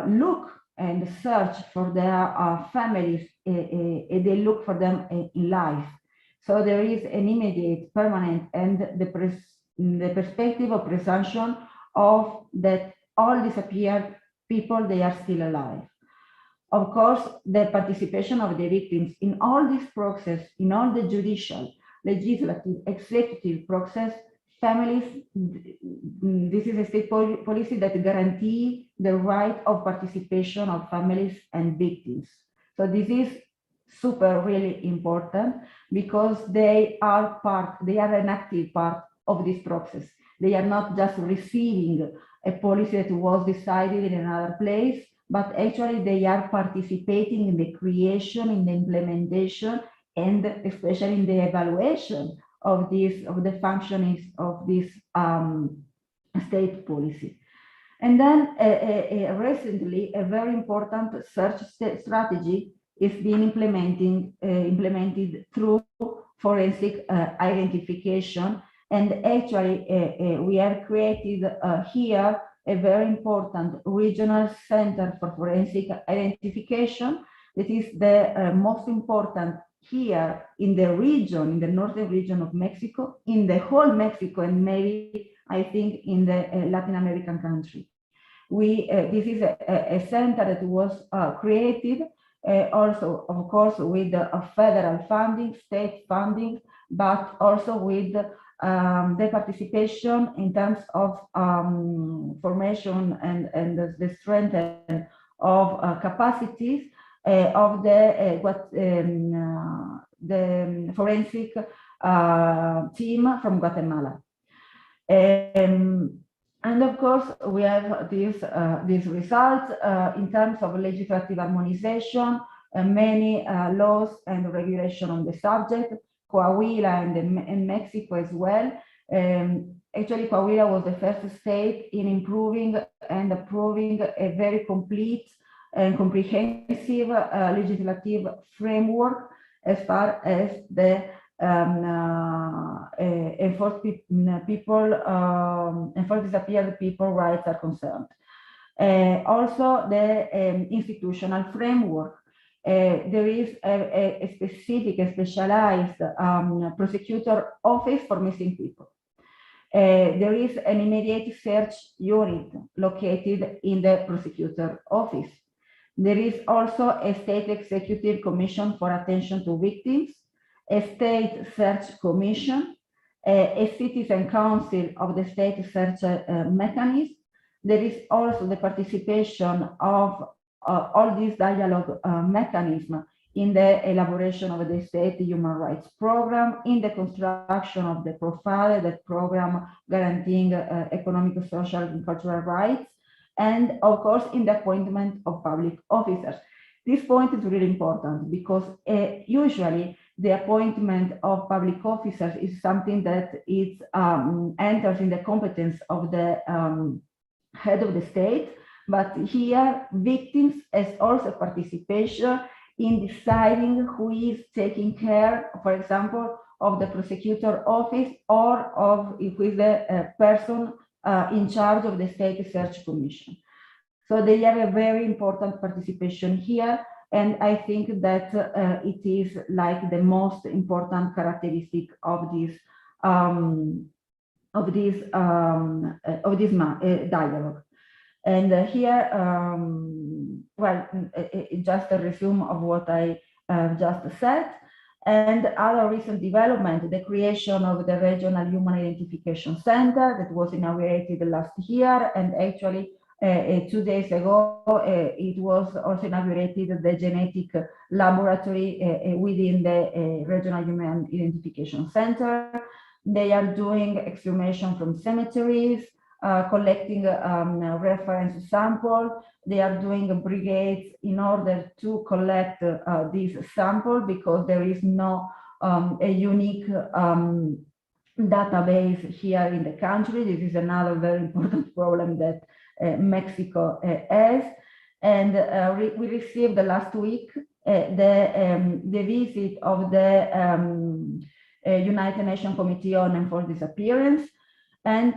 look and search for their families. They look for them in life. So there is an immediate, permanent, and the perspective of presumption of that all disappeared people, they are still alive. Of course, the participation of the victims in all this process, in all the judicial, legislative, executive process, families, this is a state policy that guarantees the right of participation of families and victims. So this is super really important, because they are an active part of this process. They are not just receiving a policy that was decided in another place, but actually they are participating in the creation, in the implementation, and especially in the evaluation of the functioning of this state policy. And then recently, a very important search strategy is being implemented through forensic identification. And actually, we have created here a very important regional center for forensic identification. That is the most important here in the region, in the northern region of Mexico, in the whole Mexico, and maybe I think in the Latin American country. This is a center that was created also, of course, with federal funding, state funding, but also with the participation in terms of formation and the strength of capacities of the forensic team from Guatemala. And of course, we have these results in terms of legislative harmonization, many laws and regulation on the subject, Coahuila and Mexico as well. Actually, Coahuila was the first state in improving and approving a very complete and comprehensive legislative framework as far as the enforced disappeared people rights are concerned. Also, the institutional framework. There is a specific, a specialized prosecutor office for missing people. There is an immediate search unit located in the prosecutor office. There is also a state executive commission for attention to victims, a state search commission, a citizen council of the state search mechanism. There is also the participation of all these dialogue mechanisms in the elaboration of the state human rights program, in the construction of the profile, that program guaranteeing economic, social, and cultural rights, and of course in the appointment of public officers. This point is really important because usually the appointment of public officers is something that is enters in the competence of the head of the state, but here victims has also participation in deciding who is taking care, for example, of the prosecutor office or of who is the person in charge of the state search commission. So they have a very important participation here, and I think that it is like the most important characteristic of this dialogue. And here, well, just a resume of what I just said. And other recent development, the creation of the Regional Human Identification Center that was inaugurated last year, and actually 2 days ago, it was also inaugurated the genetic laboratory within the Regional Human Identification Center. They are doing exhumation from cemeteries, collecting reference sample. They are doing brigades in order to collect this sample because there is no a unique database here in the country. This is another very important problem that Mexico has. And we received last week the visit of the United Nations Committee on Enforced Disappearance, and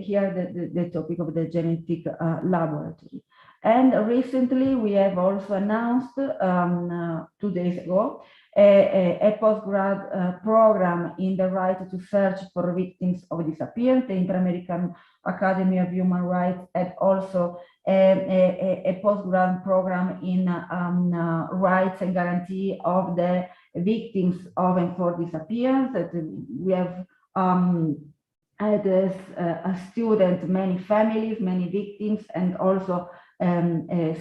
here the topic of the genetic laboratory. And recently we have also announced 2 days ago a postgrad program in the right to search for victims of disappearance. The Interamerican Academy of Human Rights had also a postgrad program in rights and guarantee of the victims of enforced disappearance. That we have had as a student many families, many victims, and also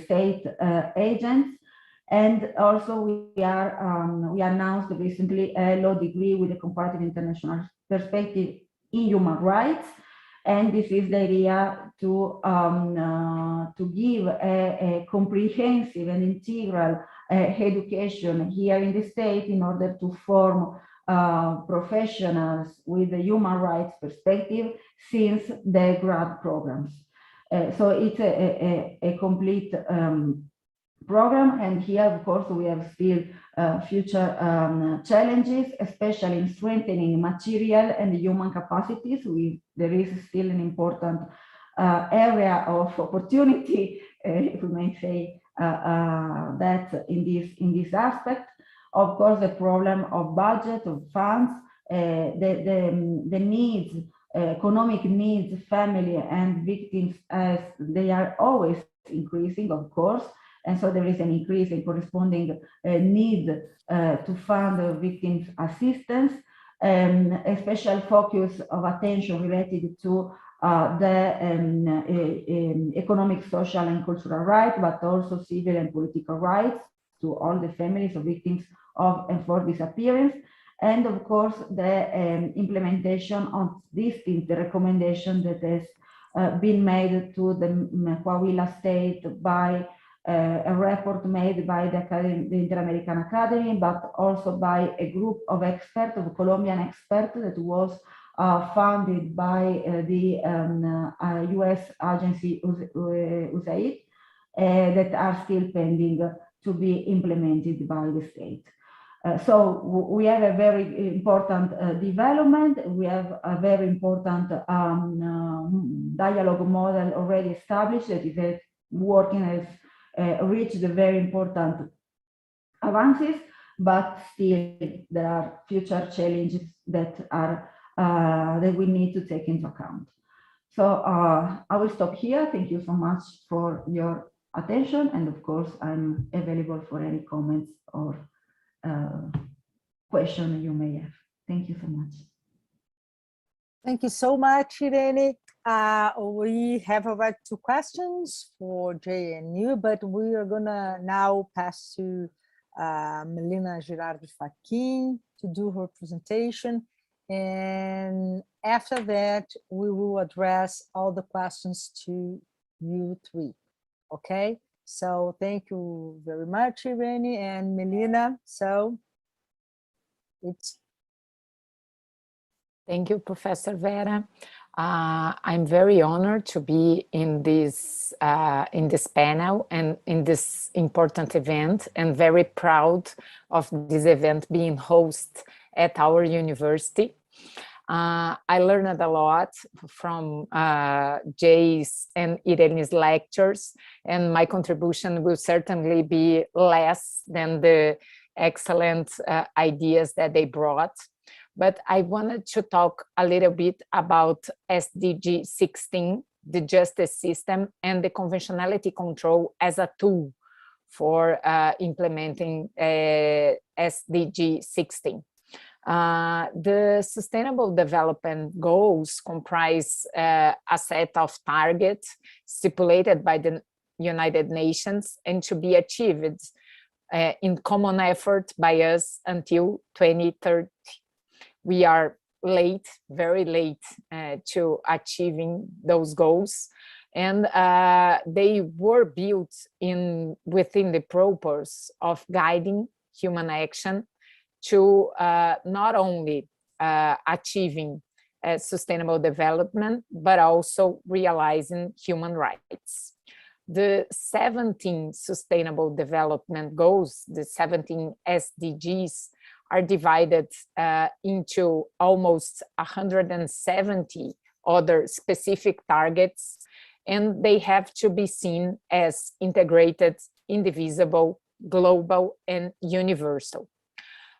state agents. And also we announced recently a law degree with a comparative international perspective in human rights. And this is the idea to give a comprehensive and integral education here in the state in order to form professionals with a human rights perspective since the grad programs. So it's a complete program, and here of course we have still future challenges, especially in strengthening material and human capacities. There is still an important area of opportunity, if we may say that in this aspect. Of course, the problem of budget, of funds, the needs, economic needs, family and victims, as they are always increasing, of course. And so there is an increase in corresponding need to fund victims' assistance, a special focus of attention related to the economic, social, and cultural rights, but also civil and political rights to all the families of victims of enforced disappearance. And of course, the implementation of these things, the recommendation that has been made to the Coahuila state by a report made by the Interamericana Academy, but also by a group of experts, of Colombian experts, that was funded by the US agency USAID that are still pending to be implemented by the state. So we have a very important development. We have a very important dialogue model already established that is working, has reached the very important advances, but still there are future challenges that are that we need to take into account. So I will stop here. Thank you so much for your attention, and of course I'm available for any comments or question you may have. Thank you so much. Thank you so much, Irene. We have about 2 questions for Jay and you, but we are gonna now pass to Melina Girardi Facchin to do her presentation. And after that, we will address all the questions to you 3, okay? So thank you very much, Irene and Melina. So it's... Thank you, Professor Vera. I'm very honored to be in this panel and in this important event, and very proud of this event being hosted at our university. I learned a lot from Jay's and Irene's lectures, and my contribution will certainly be less than the excellent ideas that they brought. But I wanted to talk a little bit about SDG 16, the justice system, and the conventionality control as a tool for implementing SDG 16. The Sustainable Development Goals comprise a set of targets stipulated by the United Nations and to be achieved in common effort by us until 2030. We are late, very late to achieving those goals. And they were built within the purpose of guiding human action to not only achieving sustainable development, but also realizing human rights. The 17 Sustainable Development Goals, the 17 SDGs, are divided into almost 170 other specific targets, and they have to be seen as integrated, indivisible, global, and universal.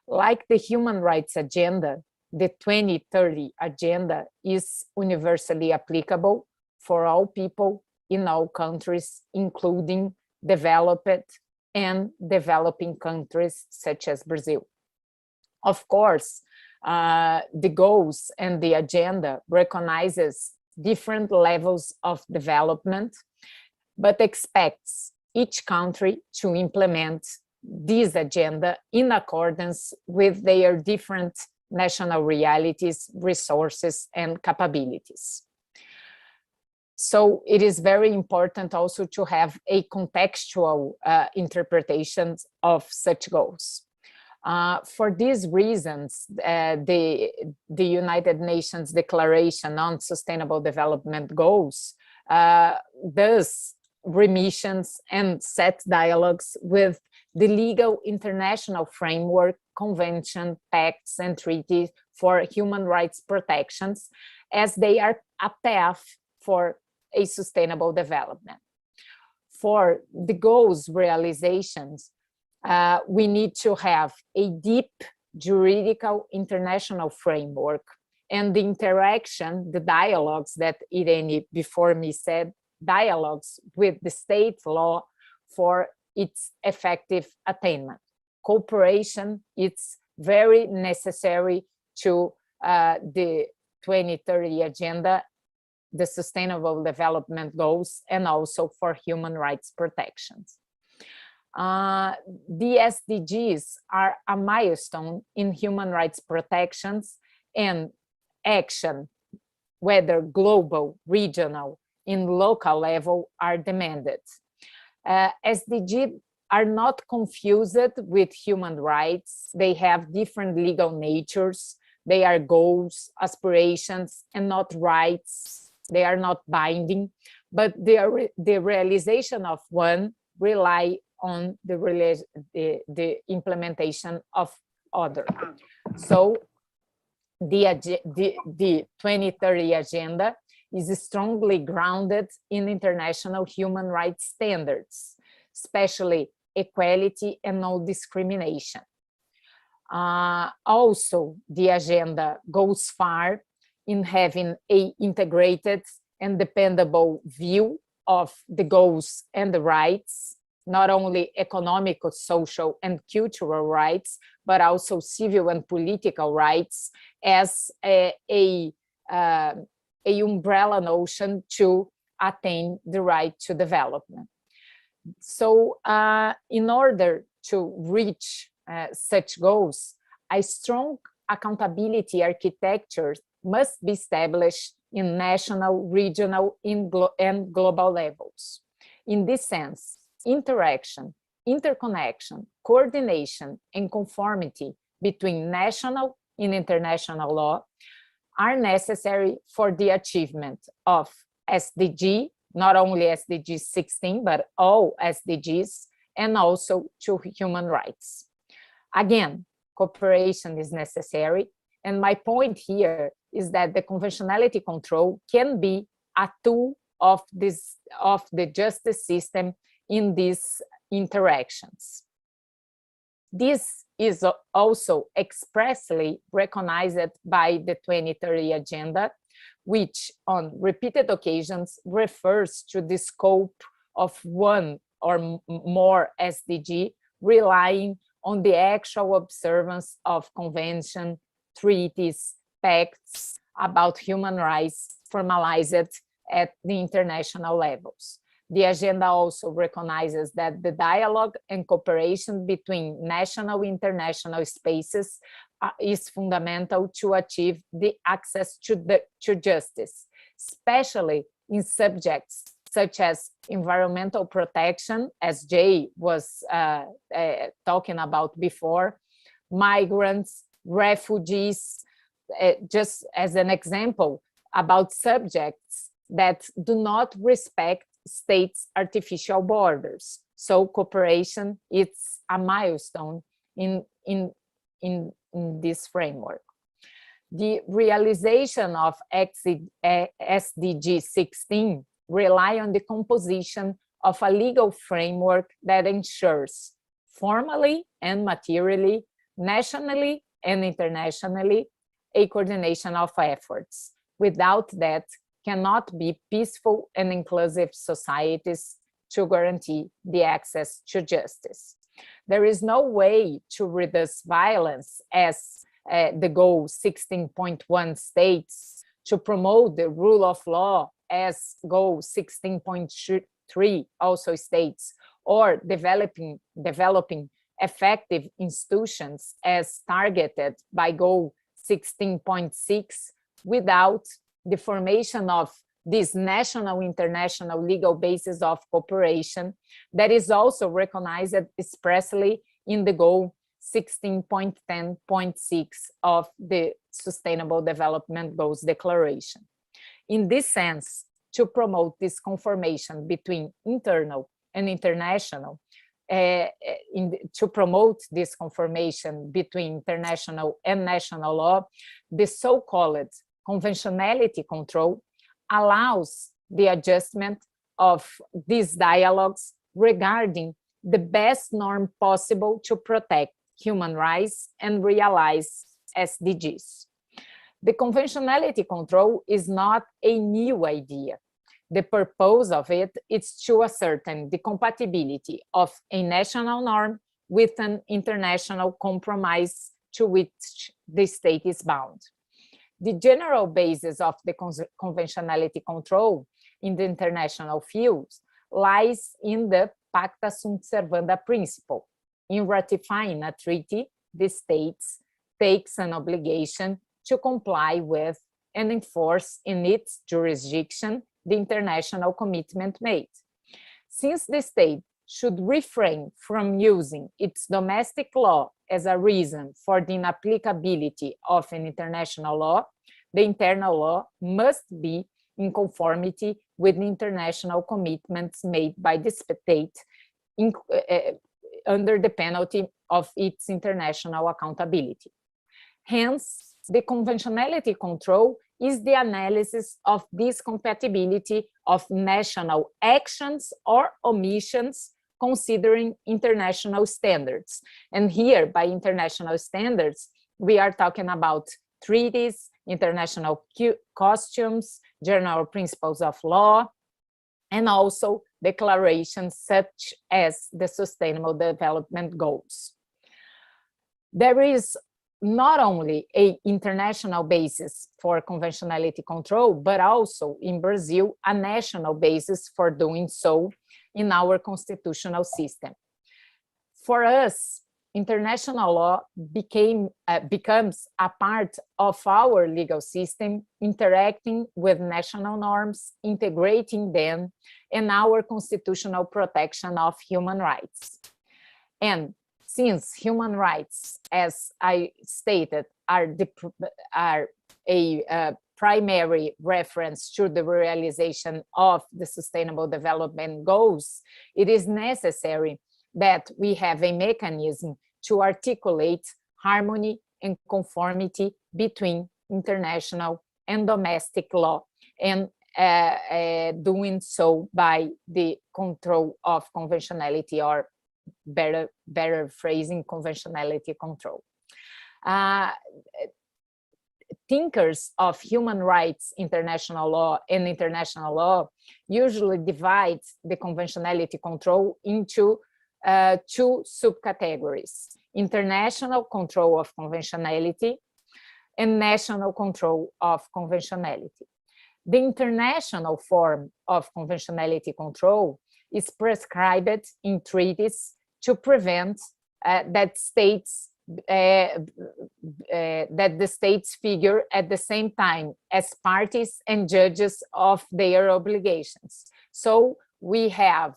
Like the Human Rights Agenda, the 2030 Agenda is universally applicable for all people in all countries, including developed and developing countries such as Brazil. Of course, the goals and the agenda recognizes different levels of development, but expects each country to implement this agenda in accordance with their different national realities, resources, and capabilities. So it is very important also to have a contextual interpretation of such goals. For these reasons, the United Nations Declaration on Sustainable Development Goals does remissions and sets dialogues with the legal international framework, convention, pacts, and treaties for human rights protections, as they are a path for a sustainable development. For the goals realizations, we need to have a deep juridical international framework, and the interaction, the dialogues that Irene before me said, dialogues with the state law for its effective attainment. Cooperation, it's very necessary to the 2030 Agenda, the Sustainable Development Goals, and also for human rights protections. The SDGs are a milestone in human rights protections and action, whether global, regional, in local level, are demanded. SDGs are not confused with human rights. They have different legal natures. They are goals, aspirations, and not rights. They are not binding, but the realization of one rely on the implementation of other. So the 2030 agenda is strongly grounded in international human rights standards, especially equality and no discrimination. Also, the agenda goes far in having an integrated and dependable view of the goals and the rights, not only economic, social, and cultural rights, but also civil and political rights as a umbrella notion to attain the right to development. So in order to reach such goals, a strong accountability architecture must be established in national, regional, and global levels. In this sense, interaction, interconnection, coordination, and conformity between national and international law are necessary for the achievement of SDG, not only SDG 16, but all SDGs, and also to human rights. Again, cooperation is necessary, and my point here is that the conventionality control can be a tool of the justice system in these interactions. This is also expressly recognized by the 2030 Agenda, which on repeated occasions refers to the scope of one or more SDG, relying on the actual observance of convention, treaties, pacts about human rights formalized at the international levels. The agenda also recognizes that the dialogue and cooperation between national and international spaces is fundamental to achieve the access to justice, especially in subjects such as environmental protection, as Jay was talking about before, migrants, refugees, just as an example, about subjects that do not respect states' artificial borders. So cooperation is a milestone in this framework. The realization of SDG 16 rely on the composition of a legal framework that ensures formally and materially, nationally and internationally, a coordination of efforts. Without that, cannot be peaceful and inclusive societies to guarantee the access to justice. There is no way to reduce violence, as the goal 16.1 states, to promote the rule of law, as goal 16.3 also states, or developing effective institutions as targeted by goal 16.6, without the formation of this national international legal basis of cooperation that is also recognized expressly in the goal 16.10.6 of the Sustainable Development Goals Declaration. In this sense, to promote this conformation between internal and international, to promote this conformation between international and national law, the so-called conventionality control allows the adjustment of these dialogues regarding the best norm possible to protect human rights and realize SDGs. The conventionality control is not a new idea. The purpose of it is to ascertain the compatibility of a national norm with an international compromise to which the state is bound. The general basis of the conventionality control in the international fields lies in the Pacta Sunt Servanda principle. In ratifying a treaty, the states takes an obligation to comply with and enforce in its jurisdiction the international commitment made. Since the state should refrain from using its domestic law as a reason for the inapplicability of an international law, the internal law must be in conformity with the international commitments made by the state under the penalty of its international accountability. Hence, the conventionality control is the analysis of this compatibility of national actions or omissions considering international standards. And here, by international standards, we are talking about treaties, international customs, general principles of law, and also declarations such as the Sustainable Development Goals. There is not only an international basis for conventionality control, but also in Brazil, a national basis for doing so in our constitutional system. For us, international law becomes a part of our legal system, interacting with national norms, integrating them, and our constitutional protection of human rights. And since human rights, as I stated, are a primary reference to the realization of the Sustainable Development Goals, it is necessary that we have a mechanism to articulate harmony and conformity between international and domestic law, and doing so by the control of conventionality, or better phrasing, conventionality control. Thinkers of human rights, international law, and international law usually divide the conventionality control into two subcategories: international control of conventionality and national control of conventionality. The international form of conventionality control is prescribed in treaties to prevent that the states figure at the same time as parties and judges of their obligations. So we have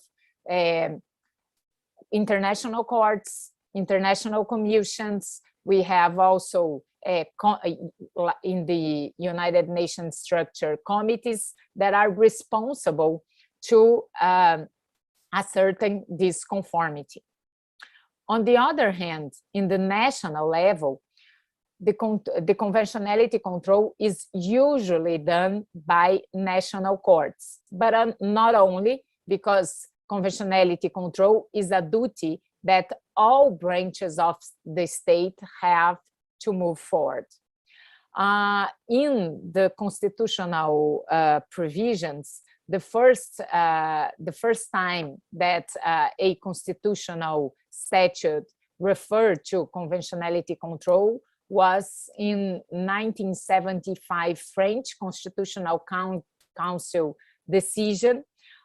international courts, international commissions. We have also in the United Nations structure committees that are responsible to ascertain this conformity. On the other hand, in the national level, the conventionality control is usually done by national courts, but not only, because conventionality control is a duty that all branches of the state have to move forward. In the constitutional provisions, the first time that a constitutional statute referred to conventionality control was in 1975 French Constitutional Council decision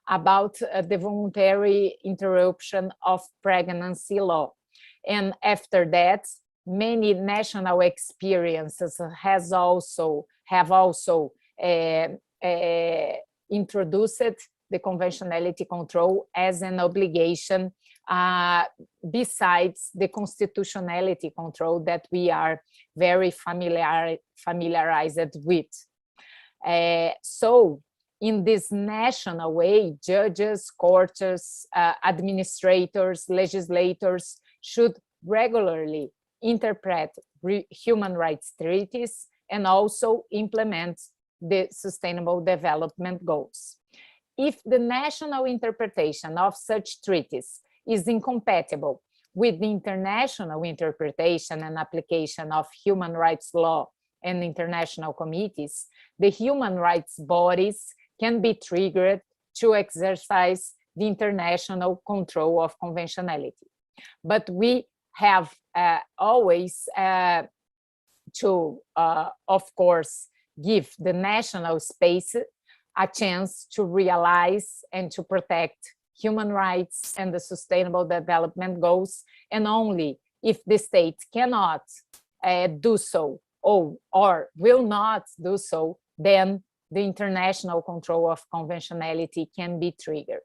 about the voluntary interruption of pregnancy law. And after that, many national experiences have also introduced the conventionality control as an obligation, besides the constitutionality control that we are very familiarized with. So in this national way, judges, courts, administrators, legislators should regularly interpret human rights treaties and also implement the Sustainable Development Goals. If the national interpretation of such treaties is incompatible with the international interpretation and application of human rights law and international committees, the human rights bodies can be triggered to exercise the international control of conventionality. But we have always to, of course, give the national space a chance to realize and to protect human rights and the Sustainable Development Goals, and only if the state cannot do so or will not do so, then the international control of conventionality can be triggered.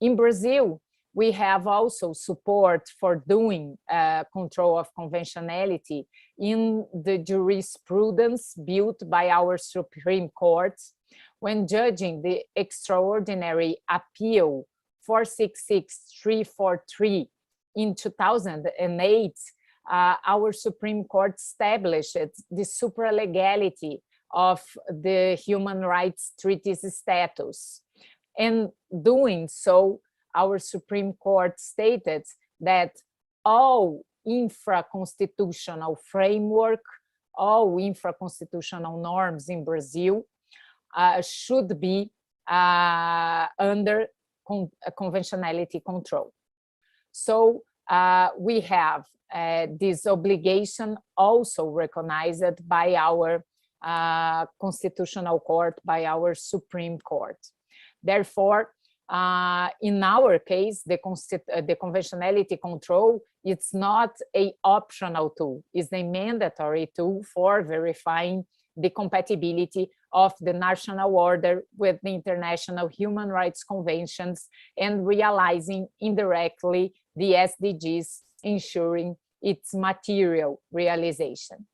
In Brazil, we have also support for doing control of conventionality in the jurisprudence built by our Supreme Court when judging the extraordinary appeal 466343 in 2008. Our Supreme Court established the supralegality of the human rights treaties status. And doing so, our Supreme Court stated that all infra-constitutional framework, all infra-constitutional norms in Brazil should be under conventionality control. So we have this obligation also recognized by our Constitutional Court, by our Supreme Court. Therefore, in our case, the conventionality control, it's not an optional tool, it's a mandatory tool for verifying the compatibility of the national order with the international human rights conventions and realizing indirectly the SDGs, ensuring its material realization.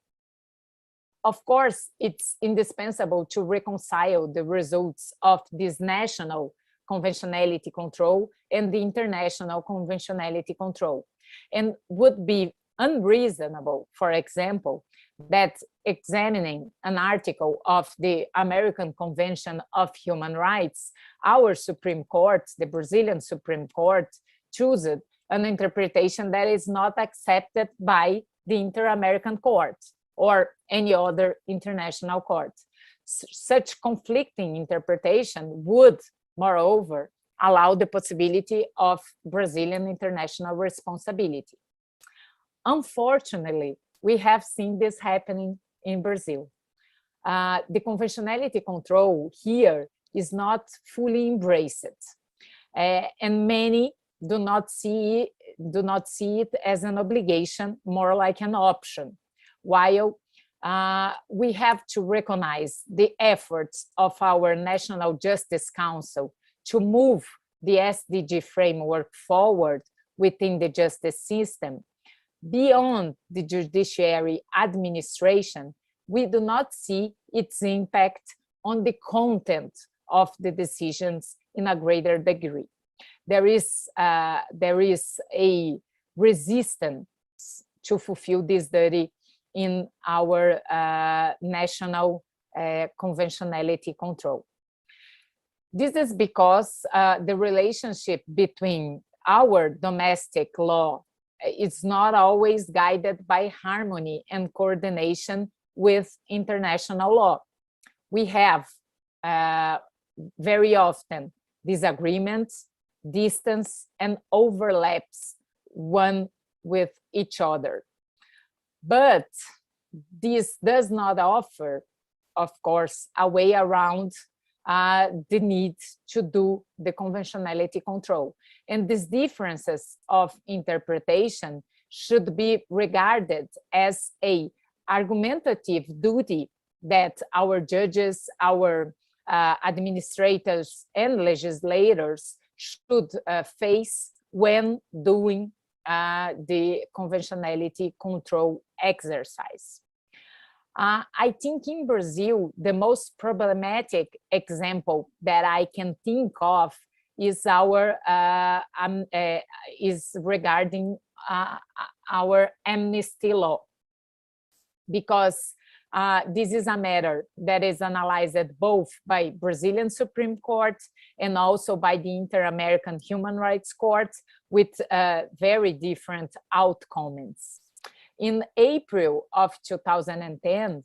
Of course, it's indispensable to reconcile the results of this national conventionality control and the international conventionality control, and would be unreasonable, for example, that examining an article of the American Convention of Human Rights, our Supreme Court, the Brazilian Supreme Court, chooses an interpretation that is not accepted by the Inter-American Court or any other international court. Such conflicting interpretation would, moreover, allow the possibility of Brazilian international responsibility. Unfortunately, we have seen this happening in Brazil. The conventionality control here is not fully embraced, and many do not see it as an obligation, more like an option, while we have to recognize the efforts of our National Justice Council to move the SDG framework forward within the justice system. Beyond the judiciary administration, we do not see its impact on the content of the decisions in a greater degree. There is a resistance to fulfill this duty in our national conventionality control. This is because the relationship between our domestic law is not always guided by harmony and coordination with international law. We have very often disagreements, distance, and overlaps one with each other. But this does not offer, of course, a way around the need to do the conventionality control. And these differences of interpretation should be regarded as an argumentative duty that our judges, our administrators, and legislators should face when doing the conventionality control exercise. I think in Brazil, the most problematic example that I can think of is regarding our amnesty law, because this is a matter that is analyzed both by Brazilian Supreme Court and also by the Inter-American Human Rights Court with very different outcomes. In April of 2010,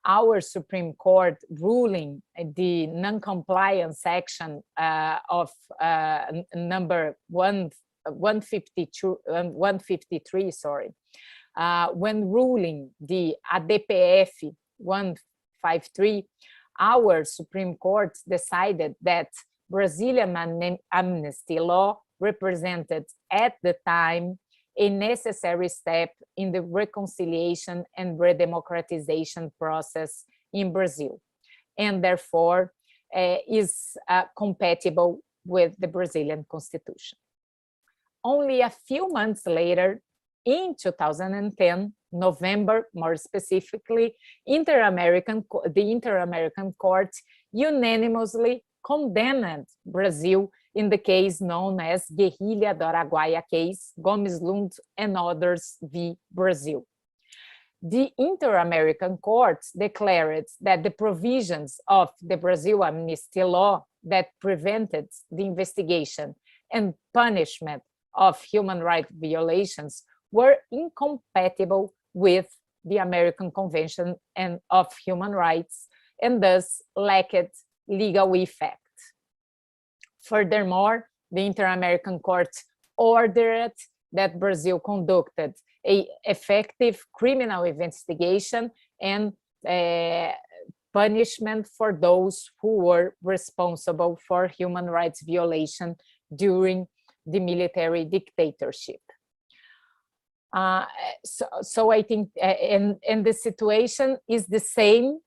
our Supreme Court ruling the non-compliance section of number 153, when ruling the ADPF 153, our Supreme Court decided that Brazilian amnesty law represented at the time a necessary step in the reconciliation and redemocratization process in Brazil, and therefore is compatible with the Brazilian Constitution. only a few months later, in 2010, November more specifically, the Inter-American Court unanimously condemned Brazil in the case known as Guerrilha do Araguaia case, Gomes Lund and others v. Brazil. The Inter-American Court declared that the provisions of the Brazil amnesty law that prevented the investigation and punishment of human rights violations were incompatible with the American Convention of Human Rights and thus lacked legal effect. Furthermore, the Inter-American Court ordered that Brazil conducted an effective criminal investigation and punishment for those who were responsible for human rights violation during the military dictatorship. So I think, and the situation is the same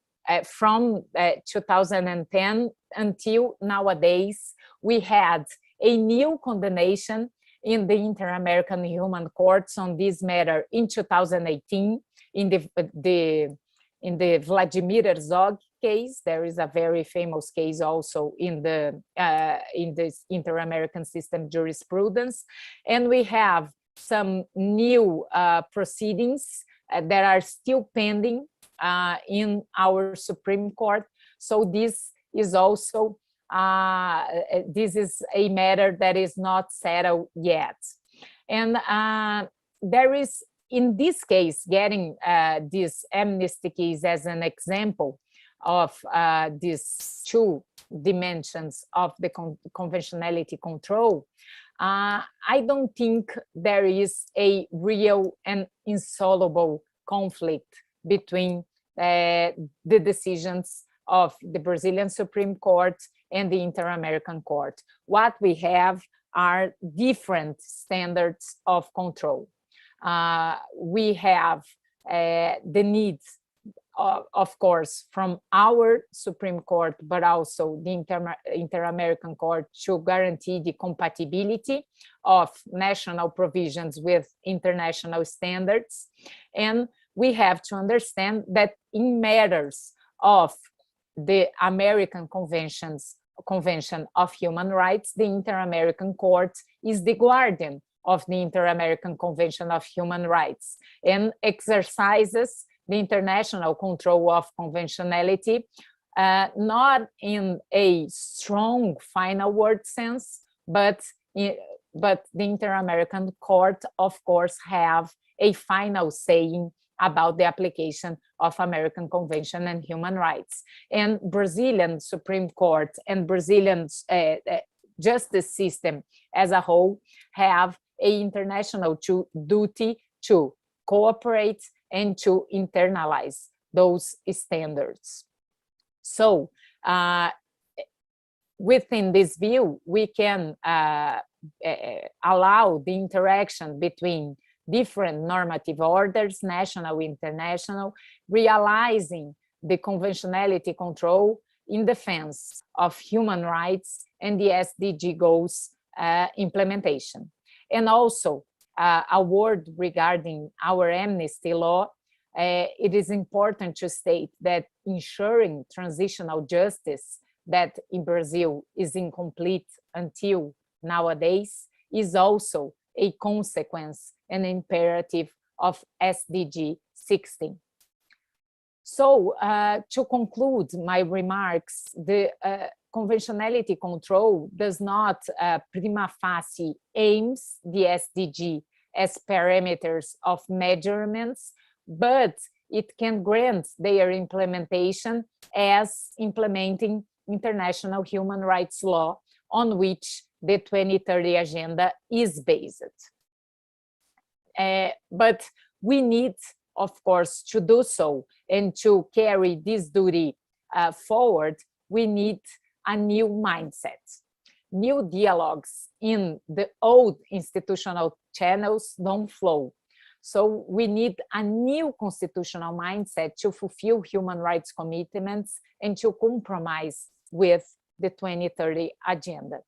from 2010 until nowadays. We had a new condemnation in the Inter-American Human Courts on this matter in 2018 in the Vladimir Herzog case. There is a very famous case also in the Inter-American system jurisprudence, and we have some new proceedings that are still pending in our Supreme Court. So this is also this is a matter that is not settled yet. And there is, in this case, getting this amnesty case as an example of these two dimensions of the conventionality control, I don't think there is a real and insoluble conflict between the decisions of the Brazilian Supreme Court and the Inter-American Court. What we have are different standards of control. We have the needs, of course, from our Supreme Court, but also the Inter-American Court to guarantee the compatibility of national provisions with international standards. And we have to understand that in matters of the American Convention of Human Rights, the Inter-American Court is the guardian of the Inter-American Convention of Human Rights and exercises the international control of conventionality, not in a strong final word sense, but the Inter-American Court, of course, have a final saying about the application of American Convention and Human Rights. And Brazilian Supreme Court and Brazilian justice system as a whole have an international duty to cooperate and to internalize those standards. So within this view, we can allow the interaction between different normative orders, national, international, realizing the conventionality control in defense of human rights and the SDG goals implementation. And also a word regarding our amnesty law, it is important to state that ensuring transitional justice that in Brazil is incomplete until nowadays is also a consequence and imperative of SDG 16. So to conclude my remarks, the conventionality control does not prima facie aims the SDG as parameters of measurements, but it can grant their implementation as implementing international human rights law on which the 2030 agenda is based. But we need, of course, to do so and to carry this duty forward, we need a new mindset. New dialogues in the old institutional channels don't flow. So we need a new constitutional mindset to fulfill human rights commitments and to compromise with the 2030 agenda.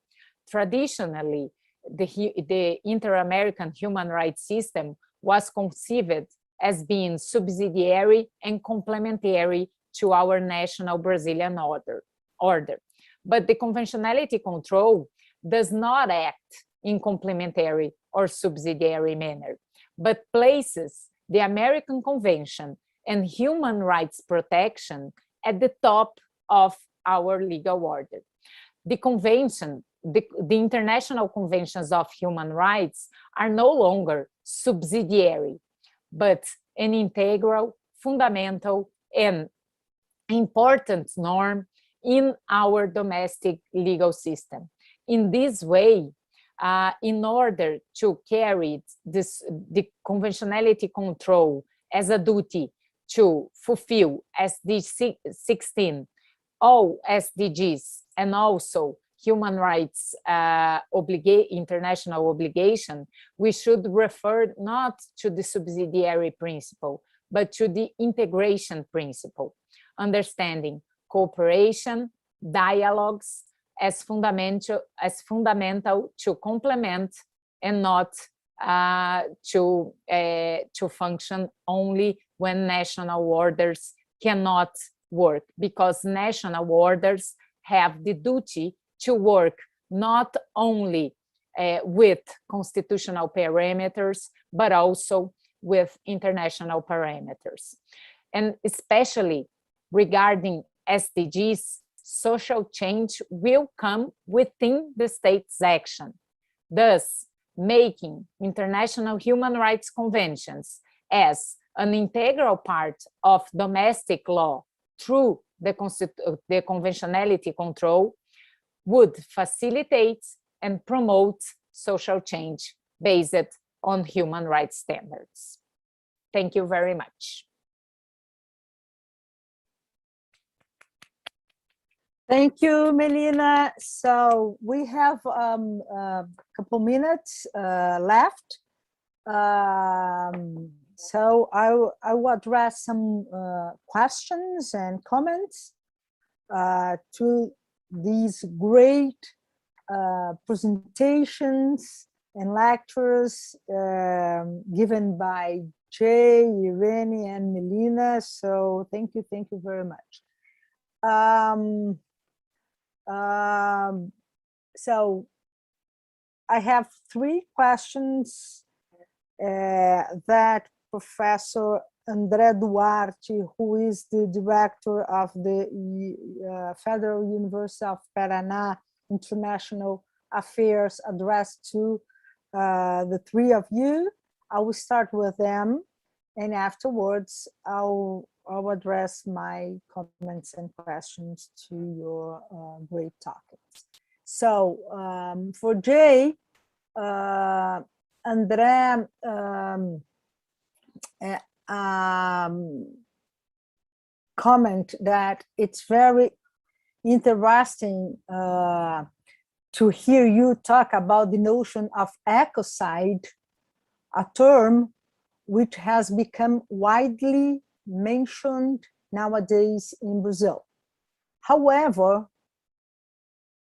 Traditionally, the Inter-American human rights system was conceived as being subsidiary and complementary to our national Brazilian order. But the conventionality control does not act in complementary or subsidiary manner, but places the American Convention and human rights protection at the top of our legal order. The convention, the international conventions of human rights are no longer subsidiary, but an integral, fundamental, and important norm in our domestic legal system. In this way, in order to carry the conventionality control as a duty to fulfill SDG 16, all SDGs, and also human rights international obligation, we should refer not to the subsidiary principle, but to the integration principle, understanding cooperation, dialogues as fundamental to complement and not to function only when national orders cannot work, because national orders have the duty to work not only with constitutional parameters, but also with international parameters. And especially regarding SDGs, social change will come within the state's action, thus making international human rights conventions as an integral part of domestic law through the conventionality control would facilitate and promote social change based on human rights standards. Thank you very much. Thank you, Melina. So we have a couple minutes left. So I will address some questions and comments to these great presentations and lectures given by Jay, Irene, and Melina. So thank you very much. So I have 3 questions that Professor André Duarte, who is the director of the Federal University of Paraná International Affairs, addressed to the 3 of you. I will start with them, and afterwards I'll address my comments and questions to your great topics. So for Jay, André comment that it's very interesting to hear you talk about the notion of ecocide, a term which has become widely mentioned nowadays in Brazil. However,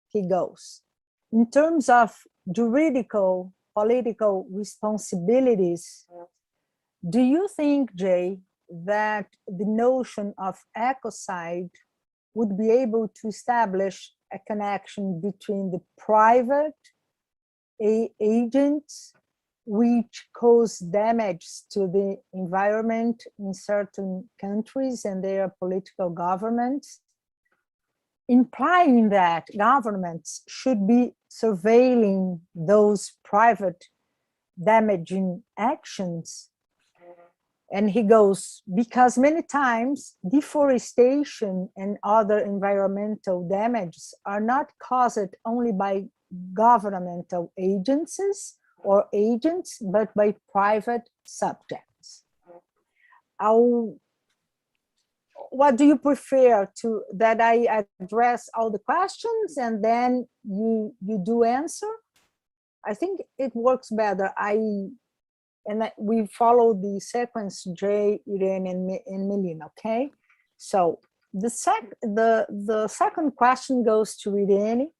he goes, in terms of juridical, political responsibilities, do you think, Jay, that the notion of ecocide would be able to establish a connection between the private agents which cause damage to the environment in certain countries and their political governments, implying that governments should be surveilling those private damaging actions? And he goes, because many times deforestation and other environmental damages are not caused only by governmental agencies or agents, but by private subjects. What do you prefer, to that I address all the questions and then you do answer? I think it works better. We follow the sequence, Jay, Irene, and Melina, okay? So the second question goes to Irene.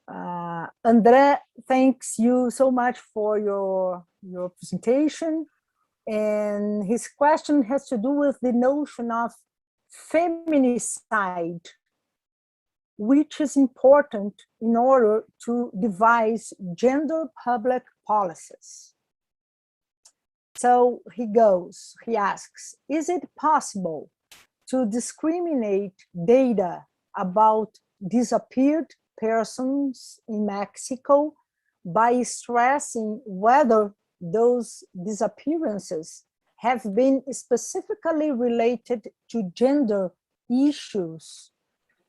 Andre thanks you so much for your presentation. And his question has to do with the notion of feminicide, which is important in order to devise gender public policies. So he asks, is it possible to discriminate data about disappeared persons in Mexico by stressing whether those disappearances have been specifically related to gender issues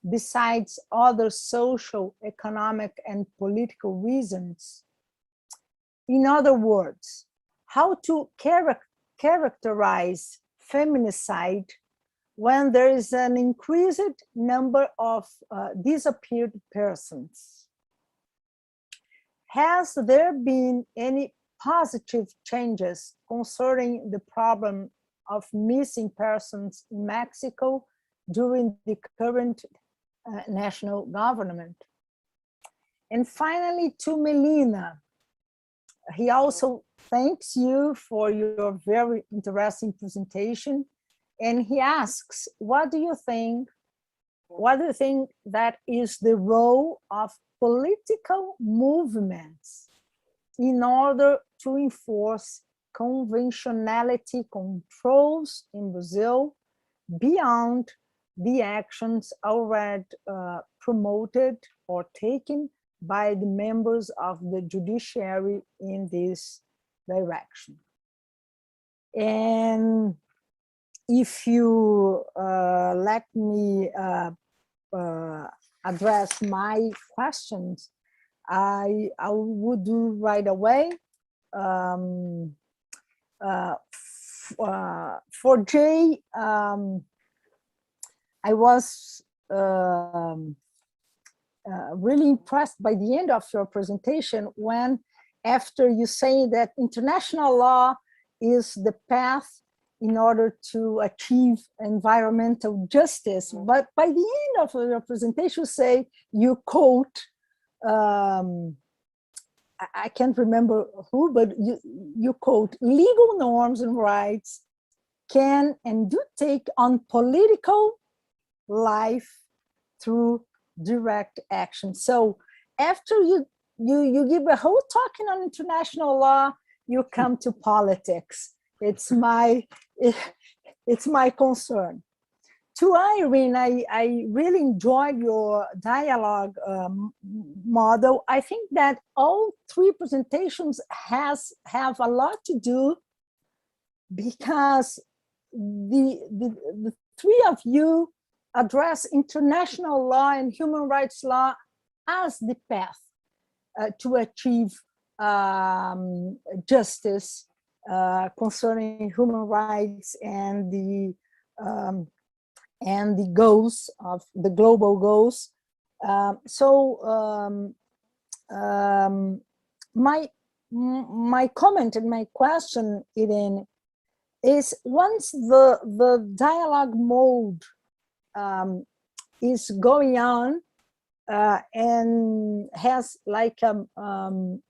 besides other social, economic, and political reasons? In other words, how to characterize feminicide when there is an increased number of disappeared persons? Has there been any positive changes concerning the problem of missing persons in Mexico during the current national government? And finally, to Melina, he also thanks you for your very interesting presentation. And he asks, what do you think that is the role of political movements in order to enforce conventionality controls in Brazil beyond the actions already promoted or taken by the members of the judiciary in this direction? And if you let me address my questions, I would do right away. For Jay, I was really impressed by the end of your presentation when, after you say that international law is the path in order to achieve environmental justice, but by the end of your presentation, you quote, I can't remember who, but you quote, legal norms and rights can and do take on political life through direct action. So after you give a whole talking on international law, you come to politics. It's my concern. To Irene, I really enjoyed your dialogue model. I think that all three presentations have a lot to do because the three of you address international law and human rights law as the path to achieve justice concerning human rights and the goals of the global goals. My comment and my question, Irene, is once the dialogue mode is going on and has like a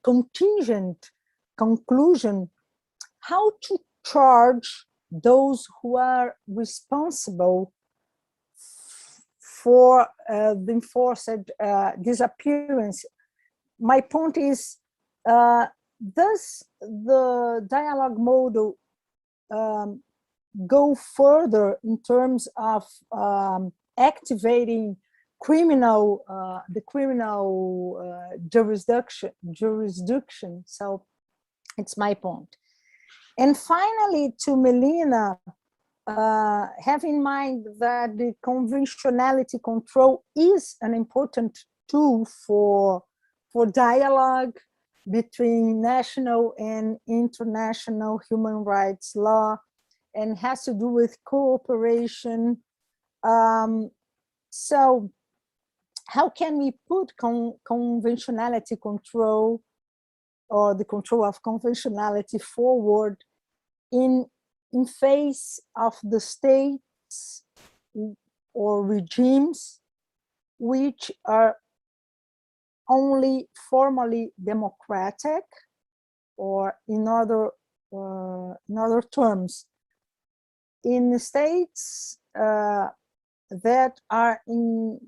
contingent conclusion, how to charge those who are responsible for the enforced disappearance? My point is, does the dialogue model go further in terms of activating the criminal jurisdiction? So it's my point. And finally, to Melina, have in mind that the conventionality control is an important tool for dialogue between national and international human rights law, and has to do with cooperation. So how can we put conventionality control, or the control of conventionality, forward in face of the states or regimes which are only formally democratic, or in other terms, in states that are in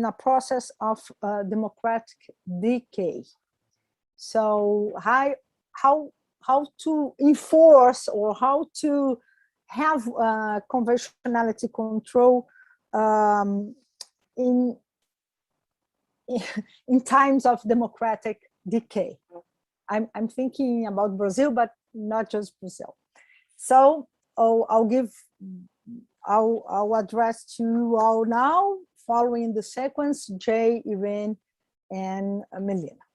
a process of democratic decay. So how to enforce, or how to have conventionality control in times of democratic decay. I'm thinking about Brazil, but not just Brazil. So I'll address to you all now, following the sequence: Jay, Irene, and Melina.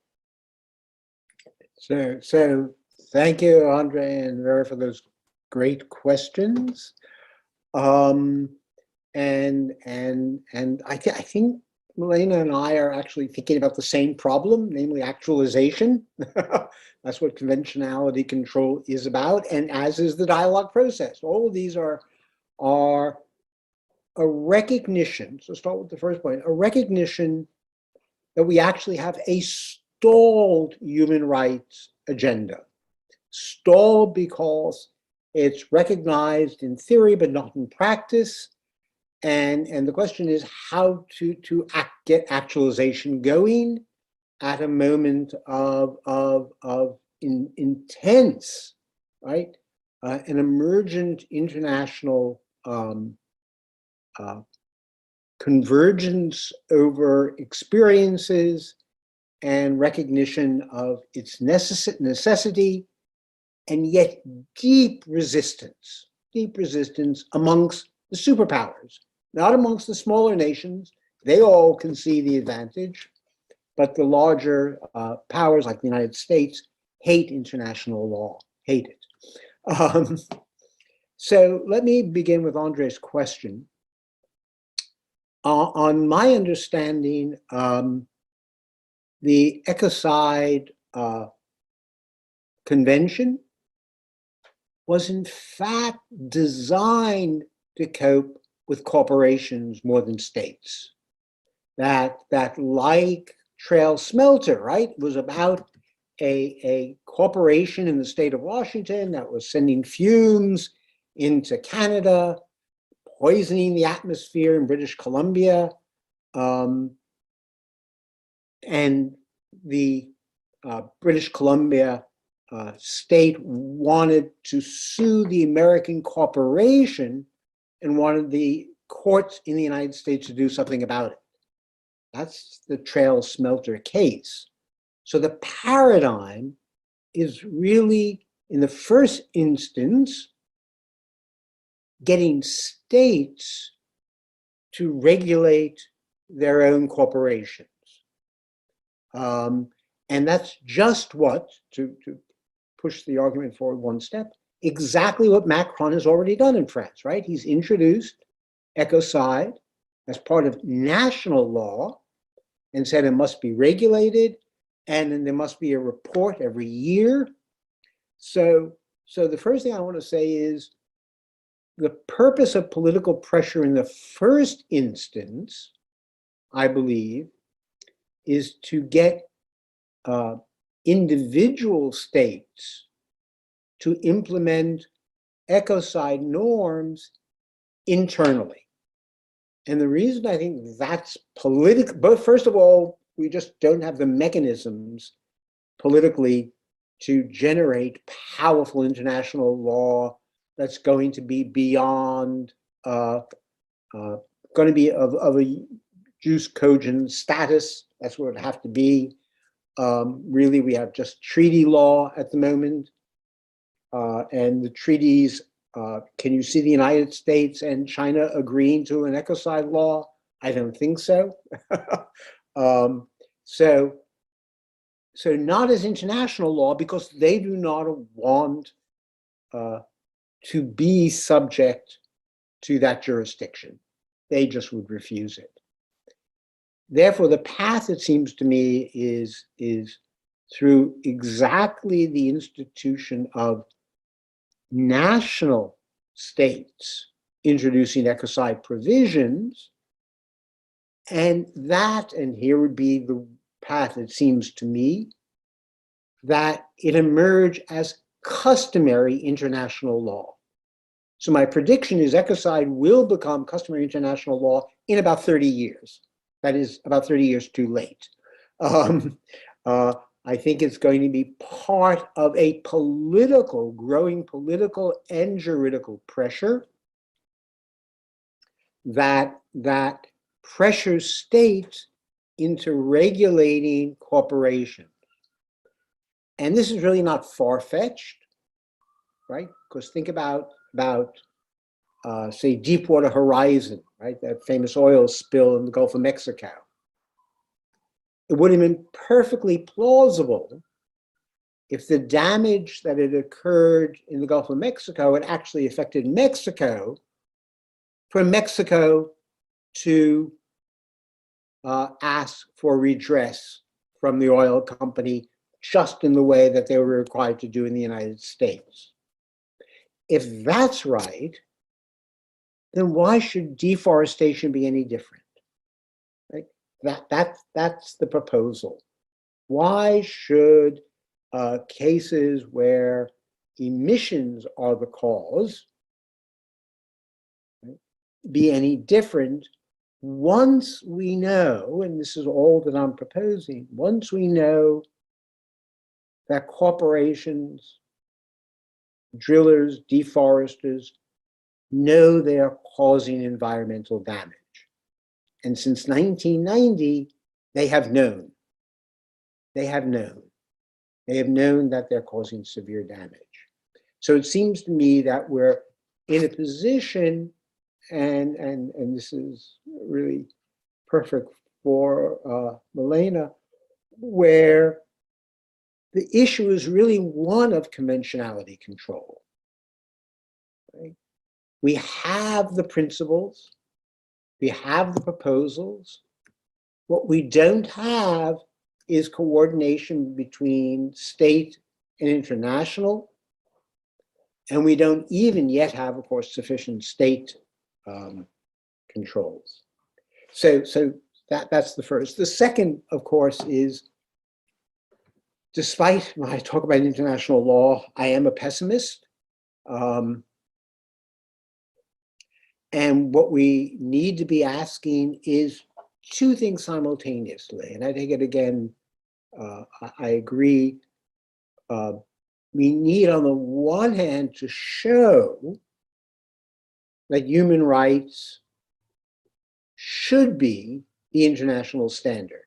So thank you, Andre and Vera, for those great questions. And I think Melina and I are actually thinking about the same problem, namely actualization. That's what conventionality control is about, and as is the dialogue process. All of these are a recognition, so start with the first point, a recognition that we actually have a stalled human rights agenda. Stalled because it's recognized in theory but not in practice. And the question is how to get actualization going at a moment of intense, right, an emergent international convergence over experiences and recognition of its necessity, and yet deep resistance amongst the superpowers, not amongst the smaller nations. They all can see the advantage, but the larger powers like the United States hate international law, hate it. So let me begin with Andre's question. On my understanding, the Ecocide Convention was in fact designed to cope with corporations more than states. That like Trail Smelter, right, was about a corporation in the state of Washington that was sending fumes into Canada, poisoning the atmosphere in British Columbia, and the British Columbia state wanted to sue the American corporation and wanted the courts in the United States to do something about it. That's the Trail Smelter case. So the paradigm is really, in the first instance, getting states to regulate their own corporations. And that's just what, to push the argument forward one step, exactly what Macron has already done in France, right? He's introduced Ecocide as part of national law and said it must be regulated, and then there must be a report every year. So the first thing I want to say is the purpose of political pressure in the first instance, I believe, is to get individual states to implement Ecocide norms internally. And the reason I think that's political, but first of all, we just don't have the mechanisms politically to generate powerful international law that's going to be beyond, going to be of a jus cogent status. That's what it would have to be. Really, we have just treaty law at the moment. And the treaties, can you see the United States and China agreeing to an Ecocide law? I don't think so. So not as international law, because they do not want to be subject to that jurisdiction. They just would refuse it. Therefore, the path, it seems to me, is through exactly the institution of national states introducing Ecocide provisions, and here would be the path, it seems to me, that it emerged as customary international law. So my prediction is ecocide will become customary international law in about 30 years. That is about 30 years too late. I think it's going to be part of a political, growing political and juridical pressure that pressures states into regulating corporations. And this is really not far-fetched, right? Because think about say, Deepwater Horizon, right? That famous oil spill in the Gulf of Mexico. It would have been perfectly plausible if the damage that had occurred in the Gulf of Mexico had actually affected Mexico, for Mexico to ask for redress from the oil company just in the way that they were required to do in the United States. If that's right, then why should deforestation be any different? Right? That's the proposal. Why should cases where emissions are the cause, right, be any different once we know, and this is all that I'm proposing, once we know that corporations, drillers, deforesters, know they are causing environmental damage. And since 1990, they have known. They have known. They have known that they're causing severe damage. So it seems to me that we're in a position, and this is really perfect for Melina, where the issue is really one of conventionality control. Right? We have the principles, we have the proposals. What we don't have is coordination between state and international, and we don't even yet have, of course, sufficient state controls. So that's the first. The second, of course, is, despite when I talk about international law, I am a pessimist. And what we need to be asking is two things simultaneously. And I think it again, I agree. We need, on the one hand, to show that human rights should be the international standard.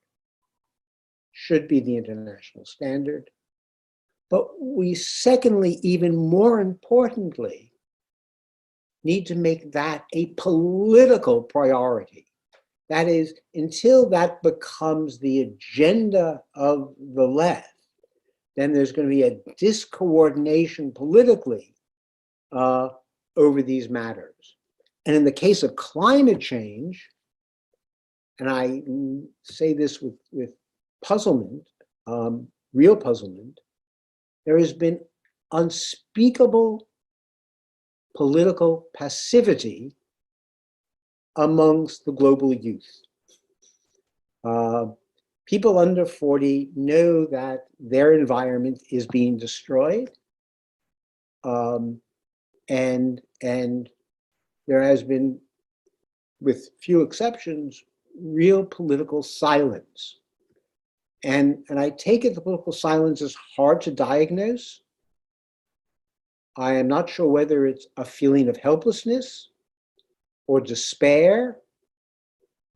Should be the international standard. But we, secondly, even more importantly, need to make that a political priority. That is, until that becomes the agenda of the left, then there's going to be a discoordination politically over these matters. And in the case of climate change, and I say this with puzzlement, real puzzlement, there has been unspeakable political passivity amongst the global youth. People under 40 know that their environment is being destroyed, and there has been, with few exceptions, real political silence. And I take it the political silence is hard to diagnose. I am not sure whether it's a feeling of helplessness or despair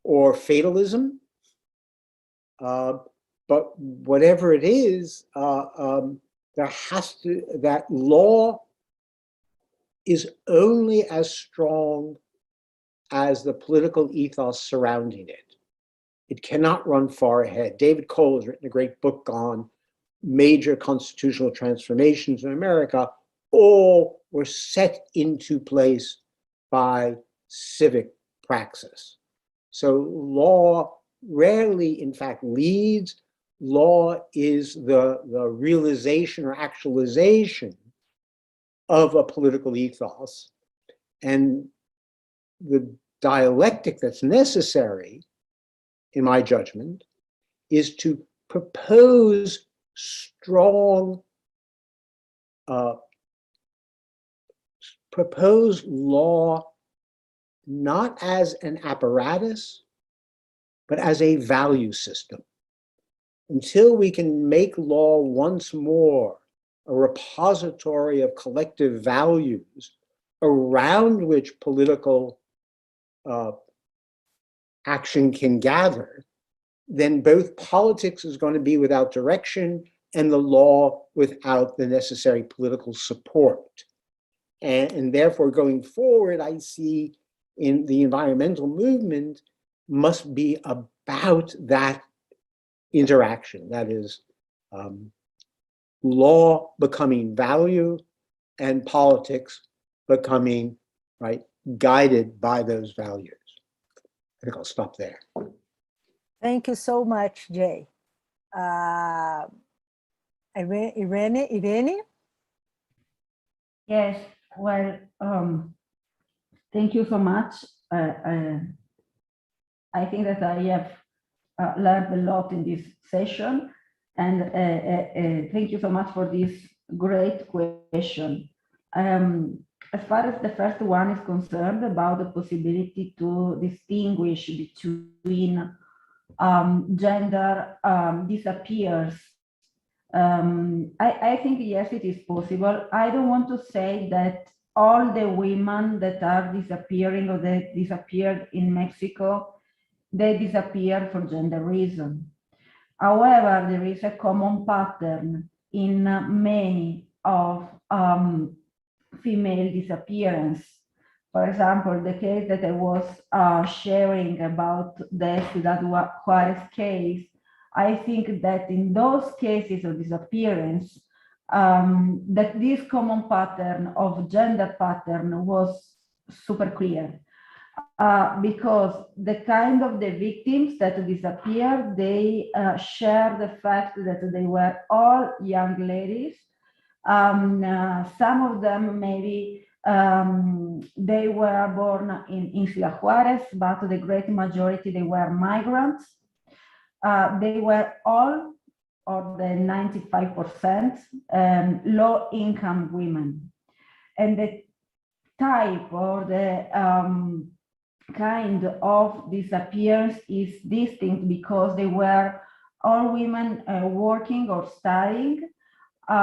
or fatalism. But whatever it is, that law is only as strong as the political ethos surrounding it. It cannot run far ahead. David Cole has written a great book on major constitutional transformations in America. All were set into place by civic praxis. So law rarely, in fact, leads. Law is the realization or actualization of a political ethos. And the dialectic that's necessary, in my judgment, is to propose strong, propose law not as an apparatus, but as a value system. Until we can make law once more a repository of collective values around which political action can gather, then both politics is going to be without direction and the law without the necessary political support. And therefore, going forward, I see in the environmental movement must be about that interaction. That is, law becoming value and politics becoming, right, guided by those values. I think I'll stop there. Thank you so much, Jay. Irene? Yes, well, thank you so much. I think that I have learned a lot in this session, and thank you so much for this great question. As far as the first one is concerned, about the possibility to distinguish between gender disappears, I think yes, it is possible. I don't want to say that all the women that are disappearing or that disappeared in Mexico, they disappear for gender reasons. However, there is a common pattern in many of female disappearance. For example, the case that I was sharing about the Ciudad Juarez case, I think that in those cases of disappearance, that this common pattern of gender pattern was super clear. Because the kind of the victims that disappeared, they share the fact that they were all young ladies. Some of them maybe they were born in Ciudad Juarez, but the great majority, they were migrants. They were all, or the 95%, low-income women. And the type or the kind of disappearance is distinct because they were all women working or studying, they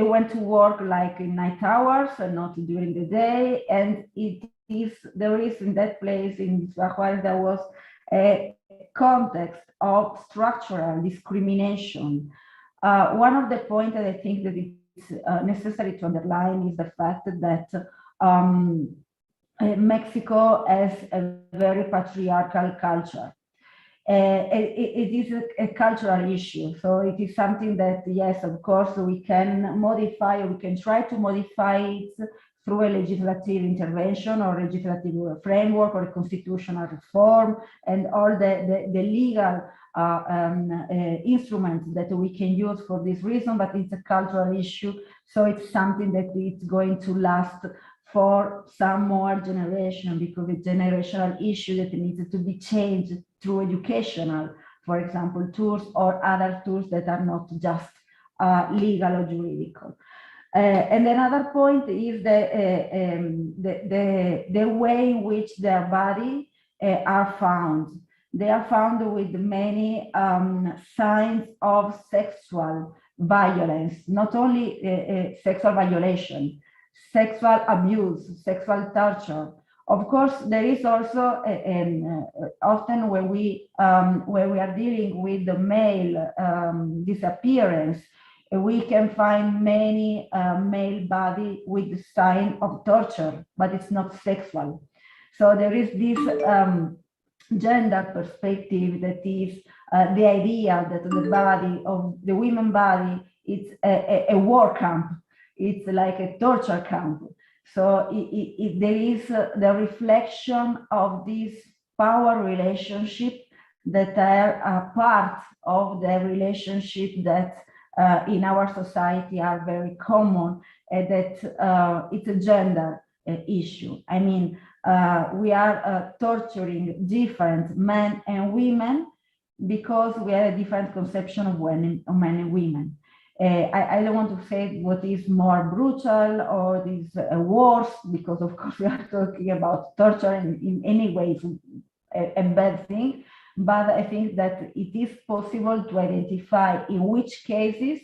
went to work like in night hours and not during the day, and there is in that place in Ciudad Juarez there was a context of structural discrimination. One of the points that I think that it's necessary to underline is the fact that Mexico has a very patriarchal culture. It is a cultural issue, so it is something that, yes, of course, we can modify, or we can try to modify it through a legislative intervention or legislative framework or a constitutional reform and all the legal instruments that we can use for this reason, but it's a cultural issue, so it's something that it's going to last for some more generation, because it's a generational issue that needs to be changed through educational, for example, tools or other tools that are not just legal or juridical. And another point is the way in which their body are found. They are found with many signs of sexual violence, not only sexual violation, sexual abuse, sexual torture. Of course, there is also often when we are dealing with the male disappearance, we can find many male body with the sign of torture, but it's not sexual. So there is this gender perspective that is the idea that the body of the women body, it's a war camp. It's like a torture camp. So there is the reflection of this power relationship that are a part of the relationship that in our society are very common, that it's a gender issue. I mean, we are torturing different men and women because we have a different conception of men and women. I don't want to say what is more brutal or is worse, because of course we are talking about torture and in any way a bad thing, but I think that it is possible to identify in which cases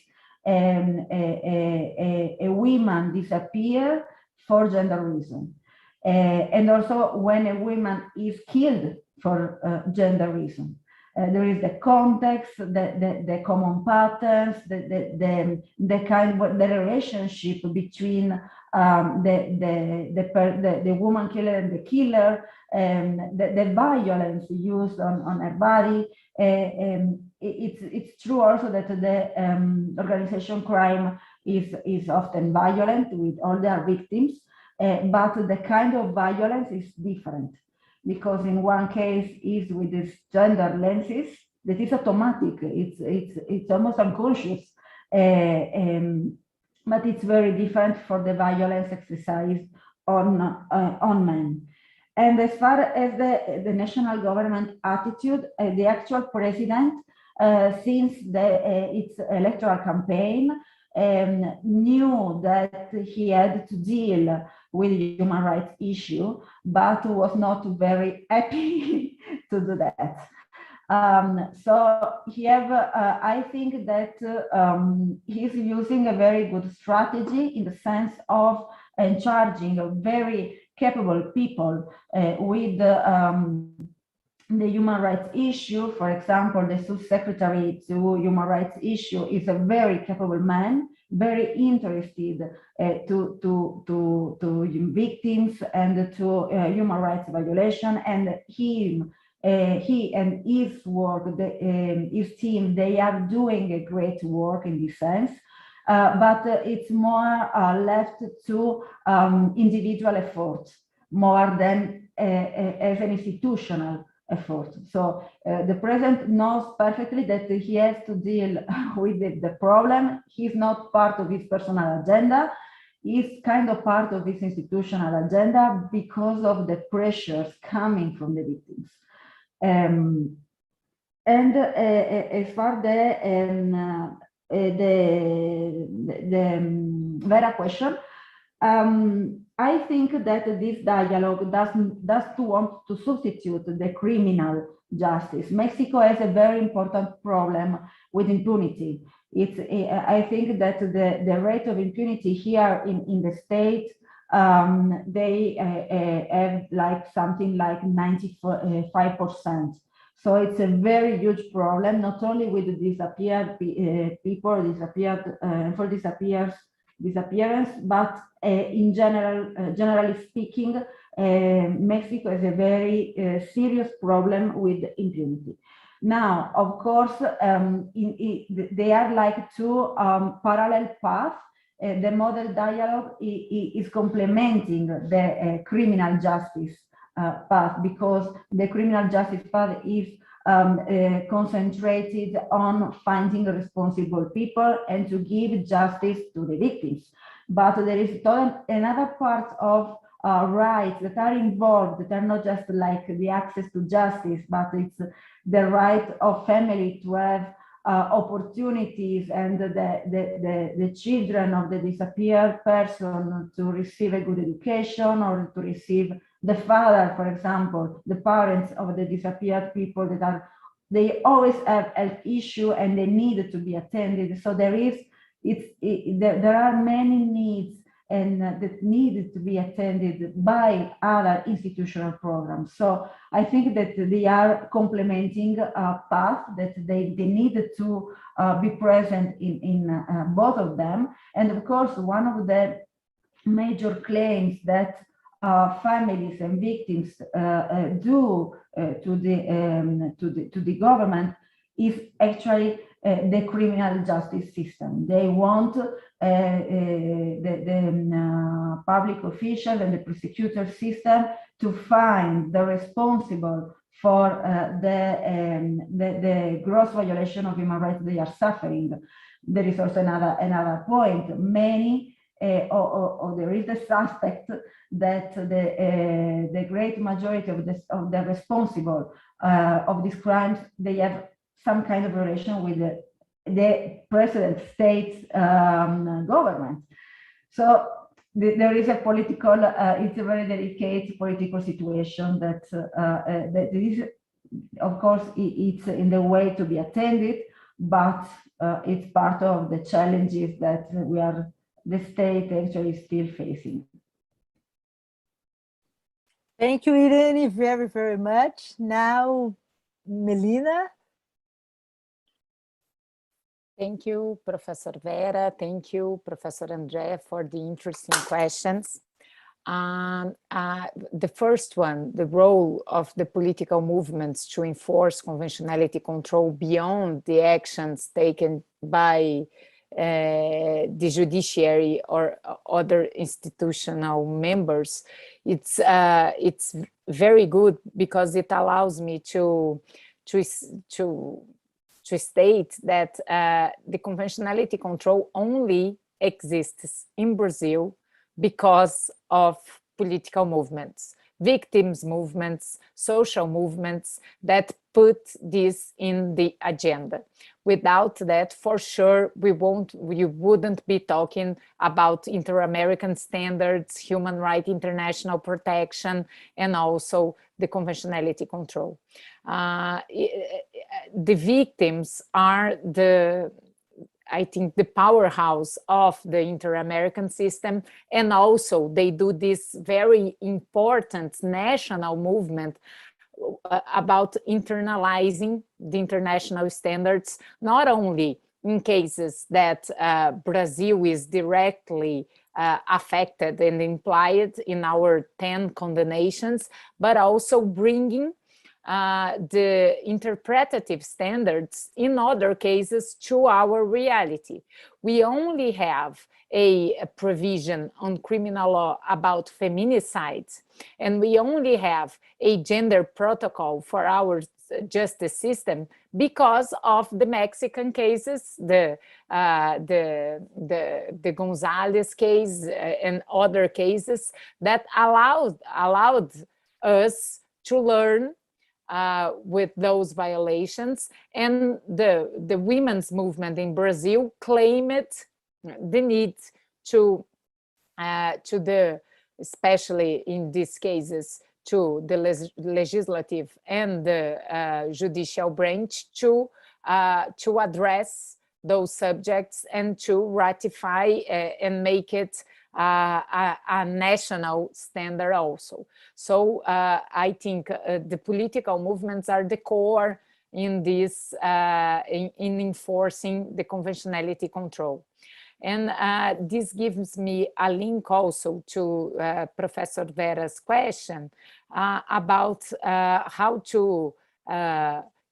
a woman disappears for gender reason, and also when a woman is killed for gender reason. There is the context, the common patterns, the kind of the relationship between the woman killer and the killer, the violence used on her body. It's true also that the organization crime is often violent with all their victims, but the kind of violence is different. Because in one case is with these gender lenses that is automatic, it's almost unconscious, but it's very different for the violence exercised on men. And as far as the national government attitude, the actual president, since its electoral campaign, knew that he had to deal with the human rights issue, but was not very happy to do that. So I think that he's using a very good strategy in the sense of charging very capable people with the human rights issue. For example, the subsecretary to human rights issue is a very capable man, very interested to victims and to human rights violation, and he and his work, his team, they are doing a great work in this sense, but it's more left to individual efforts more than as an institutional effort. So the president knows perfectly that he has to deal with the problem. He's not part of his personal agenda. He's kind of part of his institutional agenda because of the pressures coming from the victims. And as far the Vera question, I think that this dialogue does want to substitute the criminal justice. Mexico has a very important problem with impunity. I think that the rate of impunity here in the state, they have like something like 95%. So it's a very huge problem, not only with the disappeared people, disappearance, but in general, generally speaking, Mexico has a very serious problem with impunity. Now, of course, they are like two parallel paths. The model dialogue is complementing the criminal justice path, because the criminal justice path is concentrated on finding responsible people and to give justice to the victims. But there is another part of rights that are involved, that are not just like the access to justice, but it's the right of family to have opportunities, and the children of the disappeared person to receive a good education, or to receive the father, for example, the parents of the disappeared people they always have health issue and they need to be attended. So there are many needs and that needed to be attended by other institutional programs. So I think that they are complementing a path that they needed to be present in both of them. And of course, one of the major claims that families and victims do to the government is actually the criminal justice system. They want the public officials and the prosecutor system to find the responsible for the gross violation of human rights they are suffering. There is also another point. Many or there is the suspect that the great majority of the responsible of these crimes, they have some kind of relation with the present state's government. So there is a political, it's a very delicate political situation that is, of course, it's in the way to be attended, but it's part of the challenges that the state actually is still facing. Thank you, Irene, very, very much. Now, Melina. Thank you, Professor Vera. Thank you, Professor Andrea, for the interesting questions. The first one, the role of the political movements to enforce conventionality control beyond the actions taken by the judiciary or other institutional members. It's very good because it allows me to state that the conventionality control only exists in Brazil because of political movements, victims movements, social movements that put this in the agenda. Without that, for sure, we wouldn't be talking about Inter-American standards, human rights international protection, and also the conventionality control. The victims are I think the powerhouse of the Inter-American system, and also they do this very important national movement about internalizing the international standards, not only in cases that Brazil is directly affected and implied in our 10 condemnations, but also bringing the interpretative standards in other cases to our reality. We only have a provision on criminal law about feminicides, and we only have a gender protocol for our justice system because of the Mexican cases, the Gonzalez case and other cases that allowed us to learn with those violations, and the women's movement in Brazil claimed the need to especially in these cases, to the legislative and the judicial branch to address those subjects and to ratify and make it a national standard also. So I think the political movements are the core in this, in enforcing the conventionality control. And this gives me a link also to Professor Vera's question about how to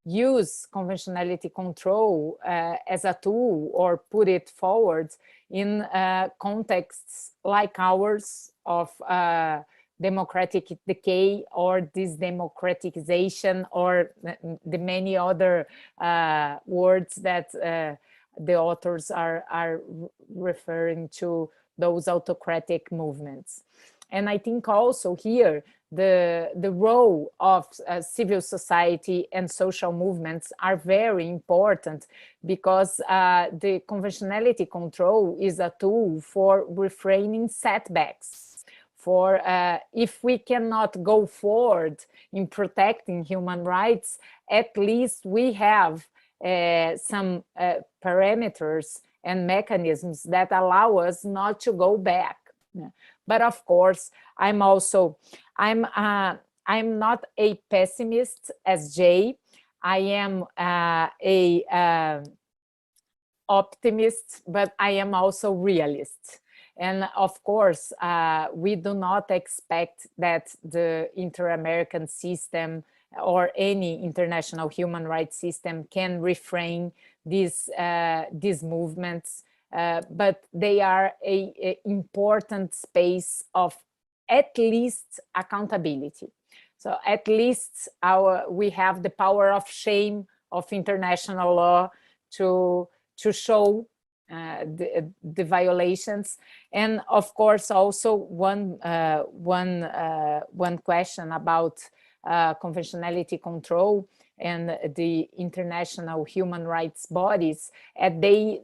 use conventionality control as a tool or put it forward in contexts like ours of democratic decay or democratization, or the many other words that the authors are referring to, those autocratic movements. And I think also here the role of civil society and social movements are very important, because the conventionality control is a tool for refraining setbacks. For if we cannot go forward in protecting human rights, at least we have some parameters and mechanisms that allow us not to go back. But of course, I'm not a pessimist as Jay. I am a optimist, but I am also realist. And of course, we do not expect that the Inter-American system or any international human rights system can refrain these movements, but they are an important space of at least accountability. So at least we have the power of shame of international law to show the violations. And of course, also one question about conventionality control and the international human rights bodies, they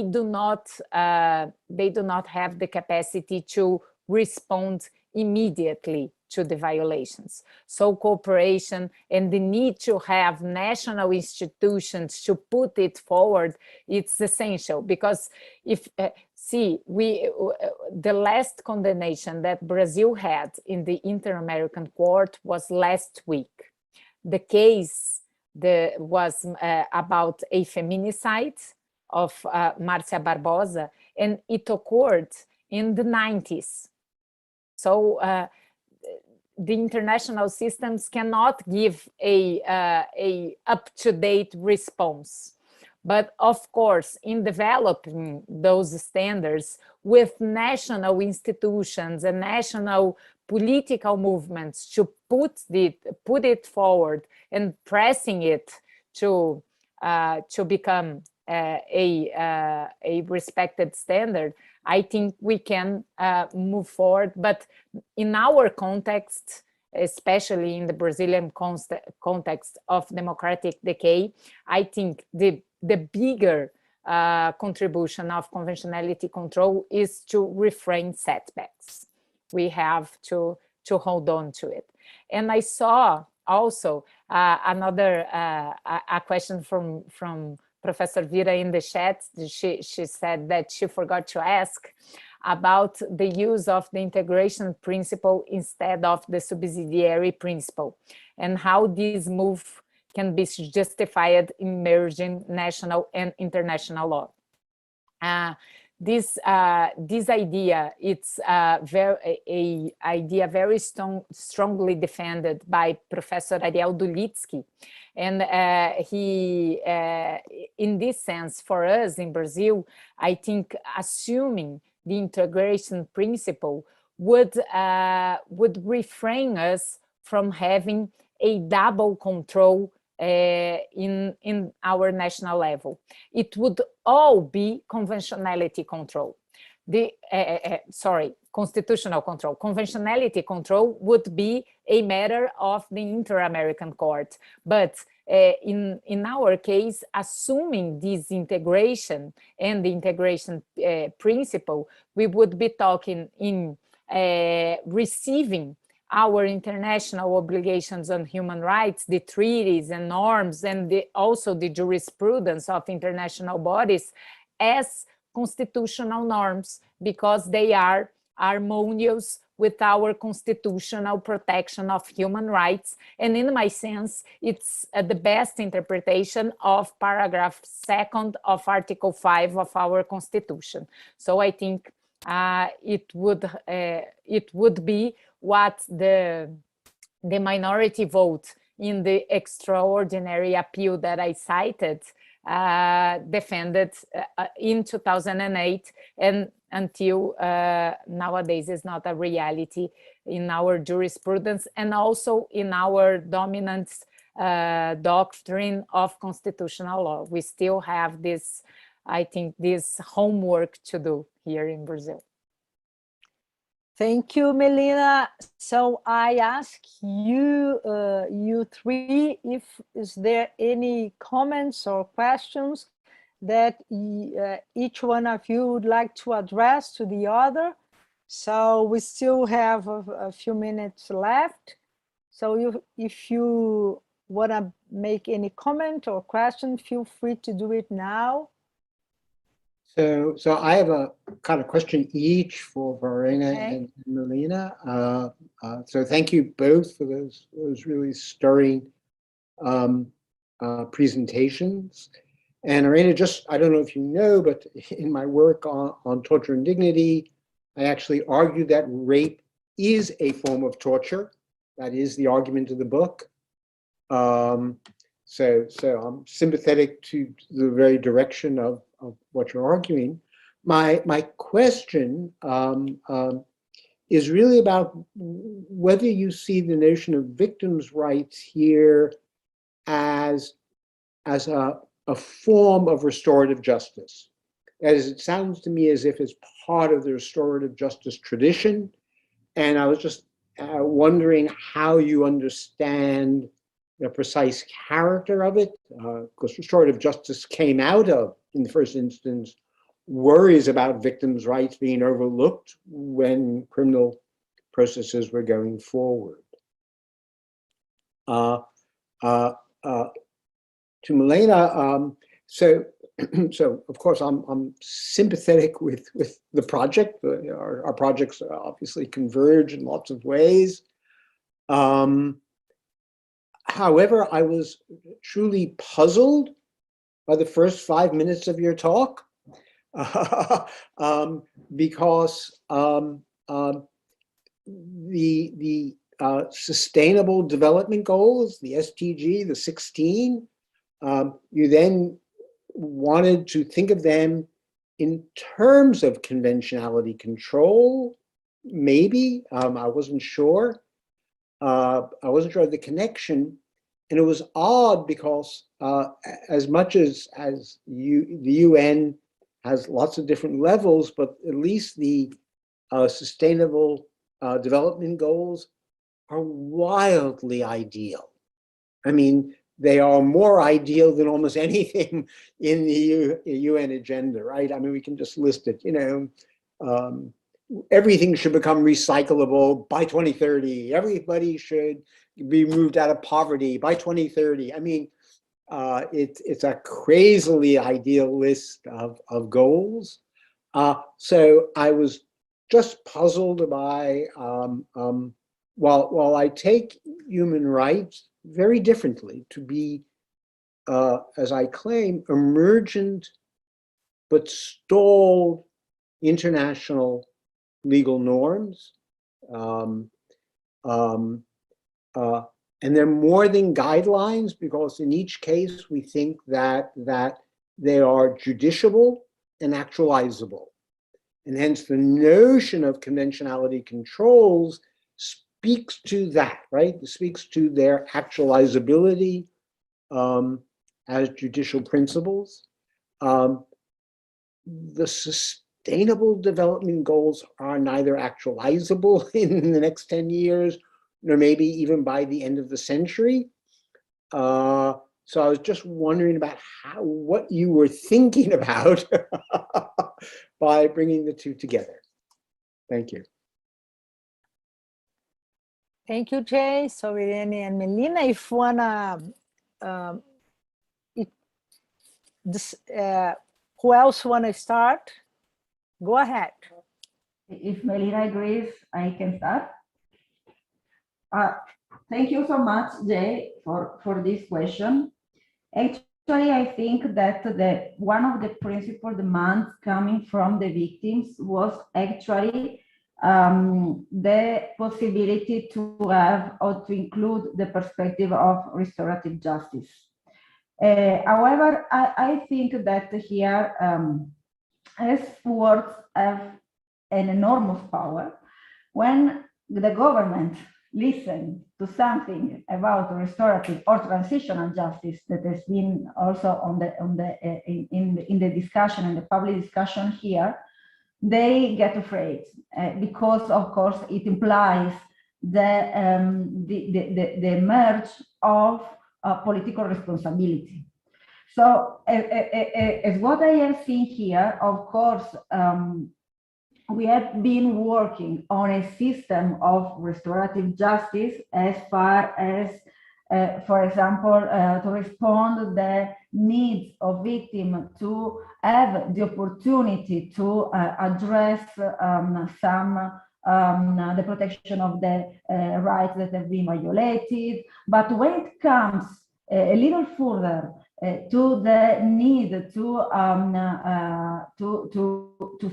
do not have the capacity to respond immediately to the violations. So cooperation and the need to have national institutions to put it forward, it's essential, because if the last condemnation that Brazil had in the Inter-American Court was last week. The case was about a feminicide of Márcia Barbosa, and it occurred in the 90s. So the international systems cannot give a up-to-date response. But of course, in developing those standards with national institutions and national political movements to put it forward and pressing it to become a respected standard, I think we can move forward. But in our context, especially in the Brazilian context of democratic decay, I think the bigger contribution of conventionality control is to refrain setbacks. We have to hold on to it. And I saw also another a question from Professor Vira in the chat. She said that she forgot to ask about the use of the integration principle instead of the subsidiary principle, and how this move can be justified in merging national and international law. This idea, it's a idea very strongly defended by Professor Ariel Dulitsky. And he, in this sense, for us in Brazil, I think assuming the integration principle would refrain us from having a double control in our national level. It would all be conventionality control. Constitutional control. Conventionality control would be a matter of the Inter-American Court. But in our case, assuming this integration and the integration principle, we would be talking in receiving our international obligations on human rights, the treaties and norms, and also the jurisprudence of international bodies as constitutional norms, because they are harmonious with our constitutional protection of human rights. And in my sense, it's the best interpretation of paragraph 2 of Article 5 of our Constitution. So I think it would be what the minority vote in the extraordinary appeal that I cited defended in 2008, and until nowadays is not a reality in our jurisprudence and also in our dominant doctrine of constitutional law. We still have this, I think, this homework to do here in Brazil. Thank you, Melina. So I ask you, you three, is there any comments or questions that each one of you would like to address to the other? So we still have a few minutes left. So if you want to make any comment or question, feel free to do it now. So I have a kind of question each for Irene and Melina. So thank you both for those really stirring presentations. And Irene, I don't know if you know, but in my work on torture and dignity, I actually argue that rape is a form of torture. That is the argument of the book. So I'm sympathetic to the very direction of what you're arguing. My question is really about whether you see the notion of victims' rights here as a form of restorative justice. as it sounds to me as if it's part of the restorative justice tradition. And I was just wondering how you understand the precise character of it, because restorative justice came out of, in the first instance, worries about victims' rights being overlooked when criminal processes were going forward. To Melina, so of course I'm sympathetic with the project. Our projects obviously converge in lots of ways. However, I was truly puzzled by the first 5 minutes of your talk, because the Sustainable Development Goals, the SDG, the 16, you then wanted to think of them in terms of conventionality control, maybe. I wasn't sure. I wasn't sure of the connection. And it was odd because as much as the UN has lots of different levels, but at least the Sustainable Development Goals are wildly ideal. I mean, they are more ideal than almost anything in the UN agenda, right? I mean, we can just list it, everything should become recyclable by 2030. Everybody should be moved out of poverty by 2030. I mean, it's a crazily ideal list of goals. So I was just puzzled by, while I take human rights very differently to be, as I claim, emergent but stalled international legal norms, and they're more than guidelines, because in each case we think that they are judiciable and actualizable, and hence the notion of conventionality controls speaks to that, right? It speaks to their actualizability as judicial principles. The Sustainable Development Goals are neither actualizable in the next 10 years, nor maybe even by the end of the century. So I was just wondering about what you were thinking about by bringing the two together. Thank you. Thank you, Jay. So Irene and Melina, if wanna, who else wanna start? Go ahead. If Melina agrees, I can start. Thank you so much, Jay, for this question. Actually, I think that one of the principal demands coming from the victims was actually the possibility to have or to include the perspective of restorative justice. However, I think that here, as words have an enormous power, when the government listen to something about restorative or transitional justice that has been also in the discussion and the public discussion here, they get afraid because, of course, it implies the merge of political responsibility. So, as what I have seen here, of course, we have been working on a system of restorative justice as far as, for example, to respond to the needs of victims to have the opportunity to address the protection of the rights that have been violated. But when it comes a little further to the need to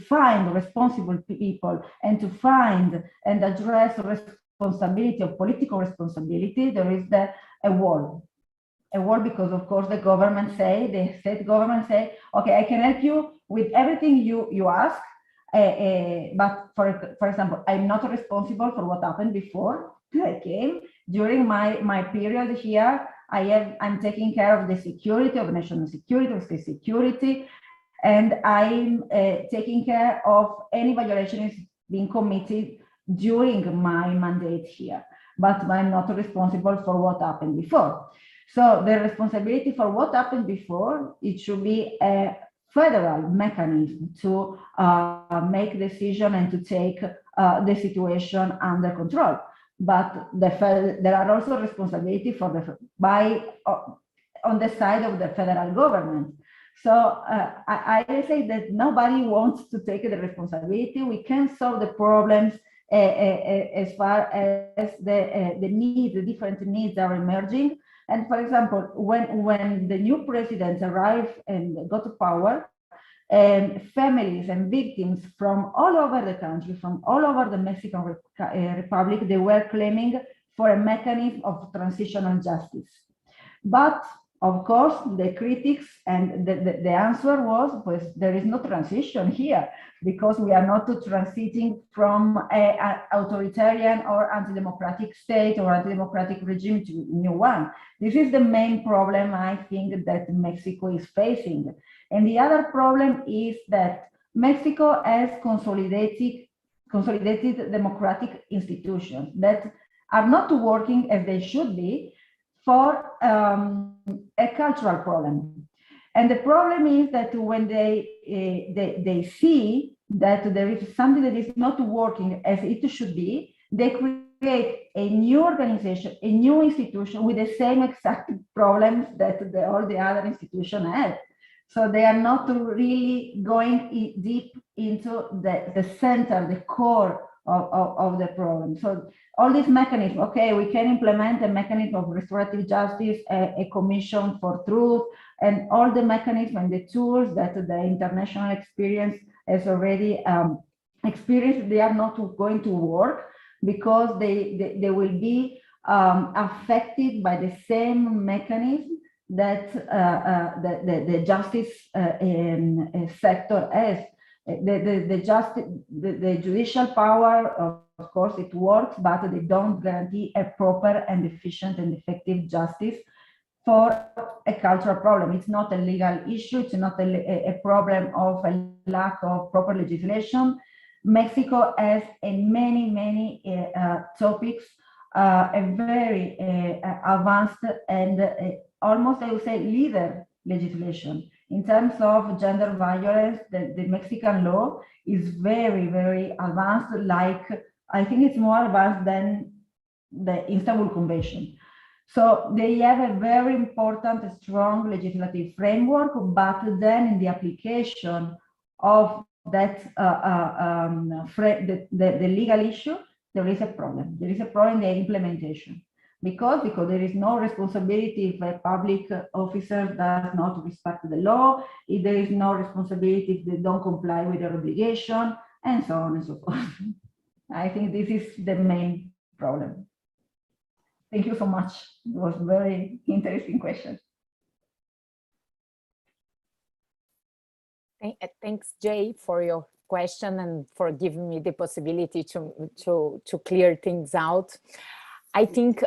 find responsible people and to find and address responsibility of political responsibility, there is a wall because, of course, the state government say, okay, I can help you with everything you ask, but for example, I'm not responsible for what happened before I came. During my period here, I'm taking care of the security, of national security, of state security, And I'm taking care of any violations being committed during my mandate here, but I'm not responsible for what happened before. So the responsibility for what happened before, it should be a federal mechanism to make decision and to take the situation under control. But there are also responsibility for on the side of the federal government. So I say that nobody wants to take the responsibility. We can solve the problems as far as the needs, the different needs are emerging. And for example, when the new president arrived and got to power, families and victims from all over the country, from all over the Mexican Republic, they were claiming for a mechanism of transitional justice. But of course, the critics and the answer was, pues, there is no transition here because we are not transiting from an authoritarian or anti-democratic state or anti-democratic regime to a new one. This is the main problem I think that Mexico is facing. And the other problem is that Mexico has consolidated democratic institutions that are not working as they should be for a cultural problem. And the problem is that when they see that there is something that is not working as it should be, they create a new organization, a new institution with the same exact problems that all the other institutions have. So they are not really going deep into the center, the core of the problem. So all these mechanisms, okay, we can implement a mechanism of restorative justice, a commission for truth, and all the mechanisms and the tools that the international experience has already experienced, they are not going to work because they will be affected by the same mechanism that the justice sector has. The judicial power, of course, it works, but they don't guarantee a proper and efficient and effective justice for a cultural problem. It's not a legal issue. It's not a problem of a lack of proper legislation. Mexico has in many topics a very advanced and almost, I would say, leader legislation. In terms of gender violence, the Mexican law is very advanced. Like, I think it's more advanced than the Istanbul Convention. So they have a very important, strong legislative framework, but then in the application of that the legal issue, there is a problem. There is a problem in the implementation. Because there is no responsibility if a public officer does not respect the law, if there is no responsibility if they don't comply with their obligation, and so on and so forth. I think this is the main problem. Thank you so much. It was a very interesting question. Thanks, Jay, for your question and for giving me the possibility to clear things out. I think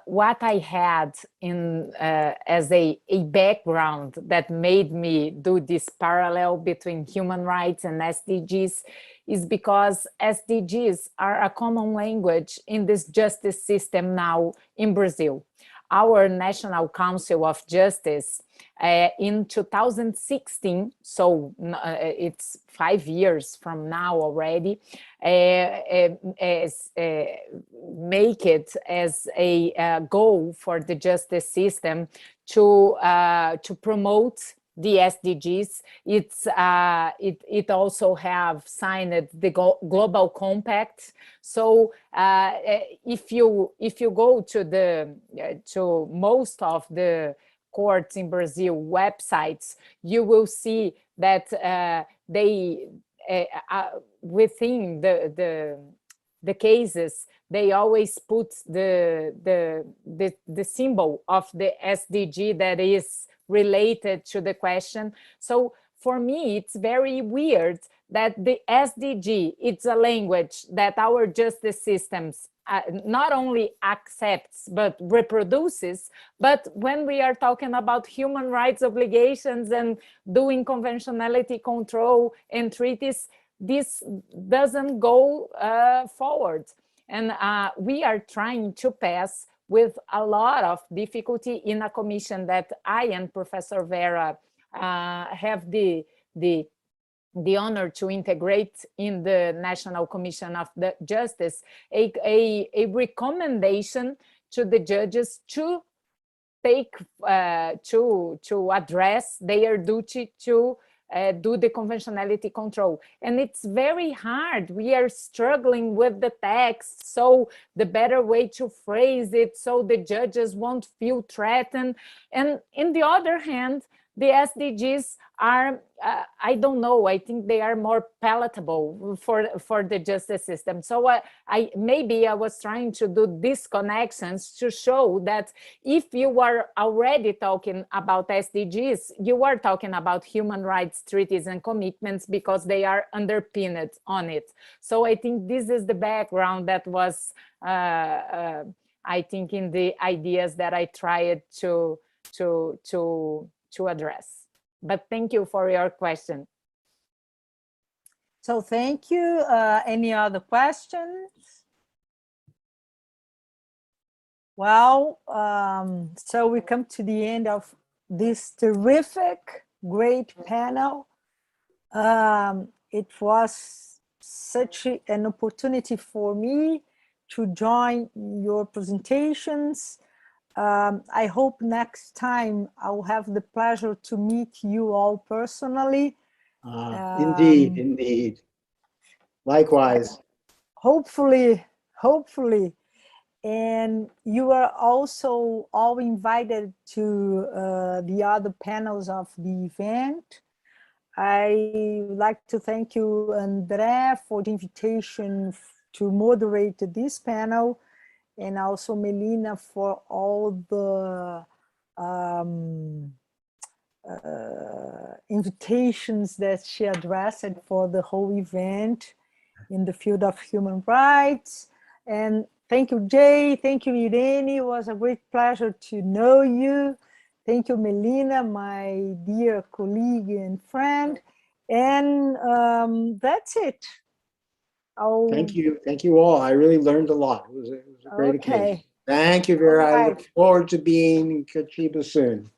what I had in as a background that made me do this parallel between human rights and SDGs is because SDGs are a common language in this justice system now in Brazil. Our National Council of Justice in 2016, so it's 5 years from now already, make it as a goal for the justice system to promote the SDGs. It also have signed the Global Compact. So if you go to most of the courts in Brazil websites, you will see that they within the cases, they always put the symbol of the SDG that is related to the question. So for me, it's very weird that the SDG, it's a language that our justice systems not only accepts, but reproduces. But when we are talking about human rights obligations and doing conventionality control and treaties, this doesn't go forward. And we are trying to pass with a lot of difficulty in a commission that I and Professor Vera have the honor to integrate in the National Commission of the Justice, a recommendation to the judges to take, to address their duty to do the conventionality control. And it's very hard. We are struggling with the text, so the better way to phrase it so the judges won't feel threatened. And in the other hand, the SDGs are, I don't know, I think they are more palatable for the justice system. So maybe I was trying to do these connections to show that if you are already talking about SDGs, you are talking about human rights treaties and commitments because they are underpinned on it. So I think this is the background that was, I think, in the ideas that I tried to address. But thank you for your question. So thank you. Any other questions? Well, so we come to the end of this terrific, great panel. It was such an opportunity for me to join your presentations. I hope next time I'll have the pleasure to meet you all personally. Indeed, indeed. Likewise. Hopefully. And you are also all invited to the other panels of the event. I would like to thank you, André, for the invitation to moderate this panel, and also Melina for all the invitations that she addressed for the whole event in the field of human rights. And thank you, Jay. Thank you, Irene. It was a great pleasure to know you. Thank you, Melina, my dear colleague and friend. And that's it. Thank you all. I really learned a lot. It was a great occasion. Thank you, Vera. I look forward to being in Coahuila soon.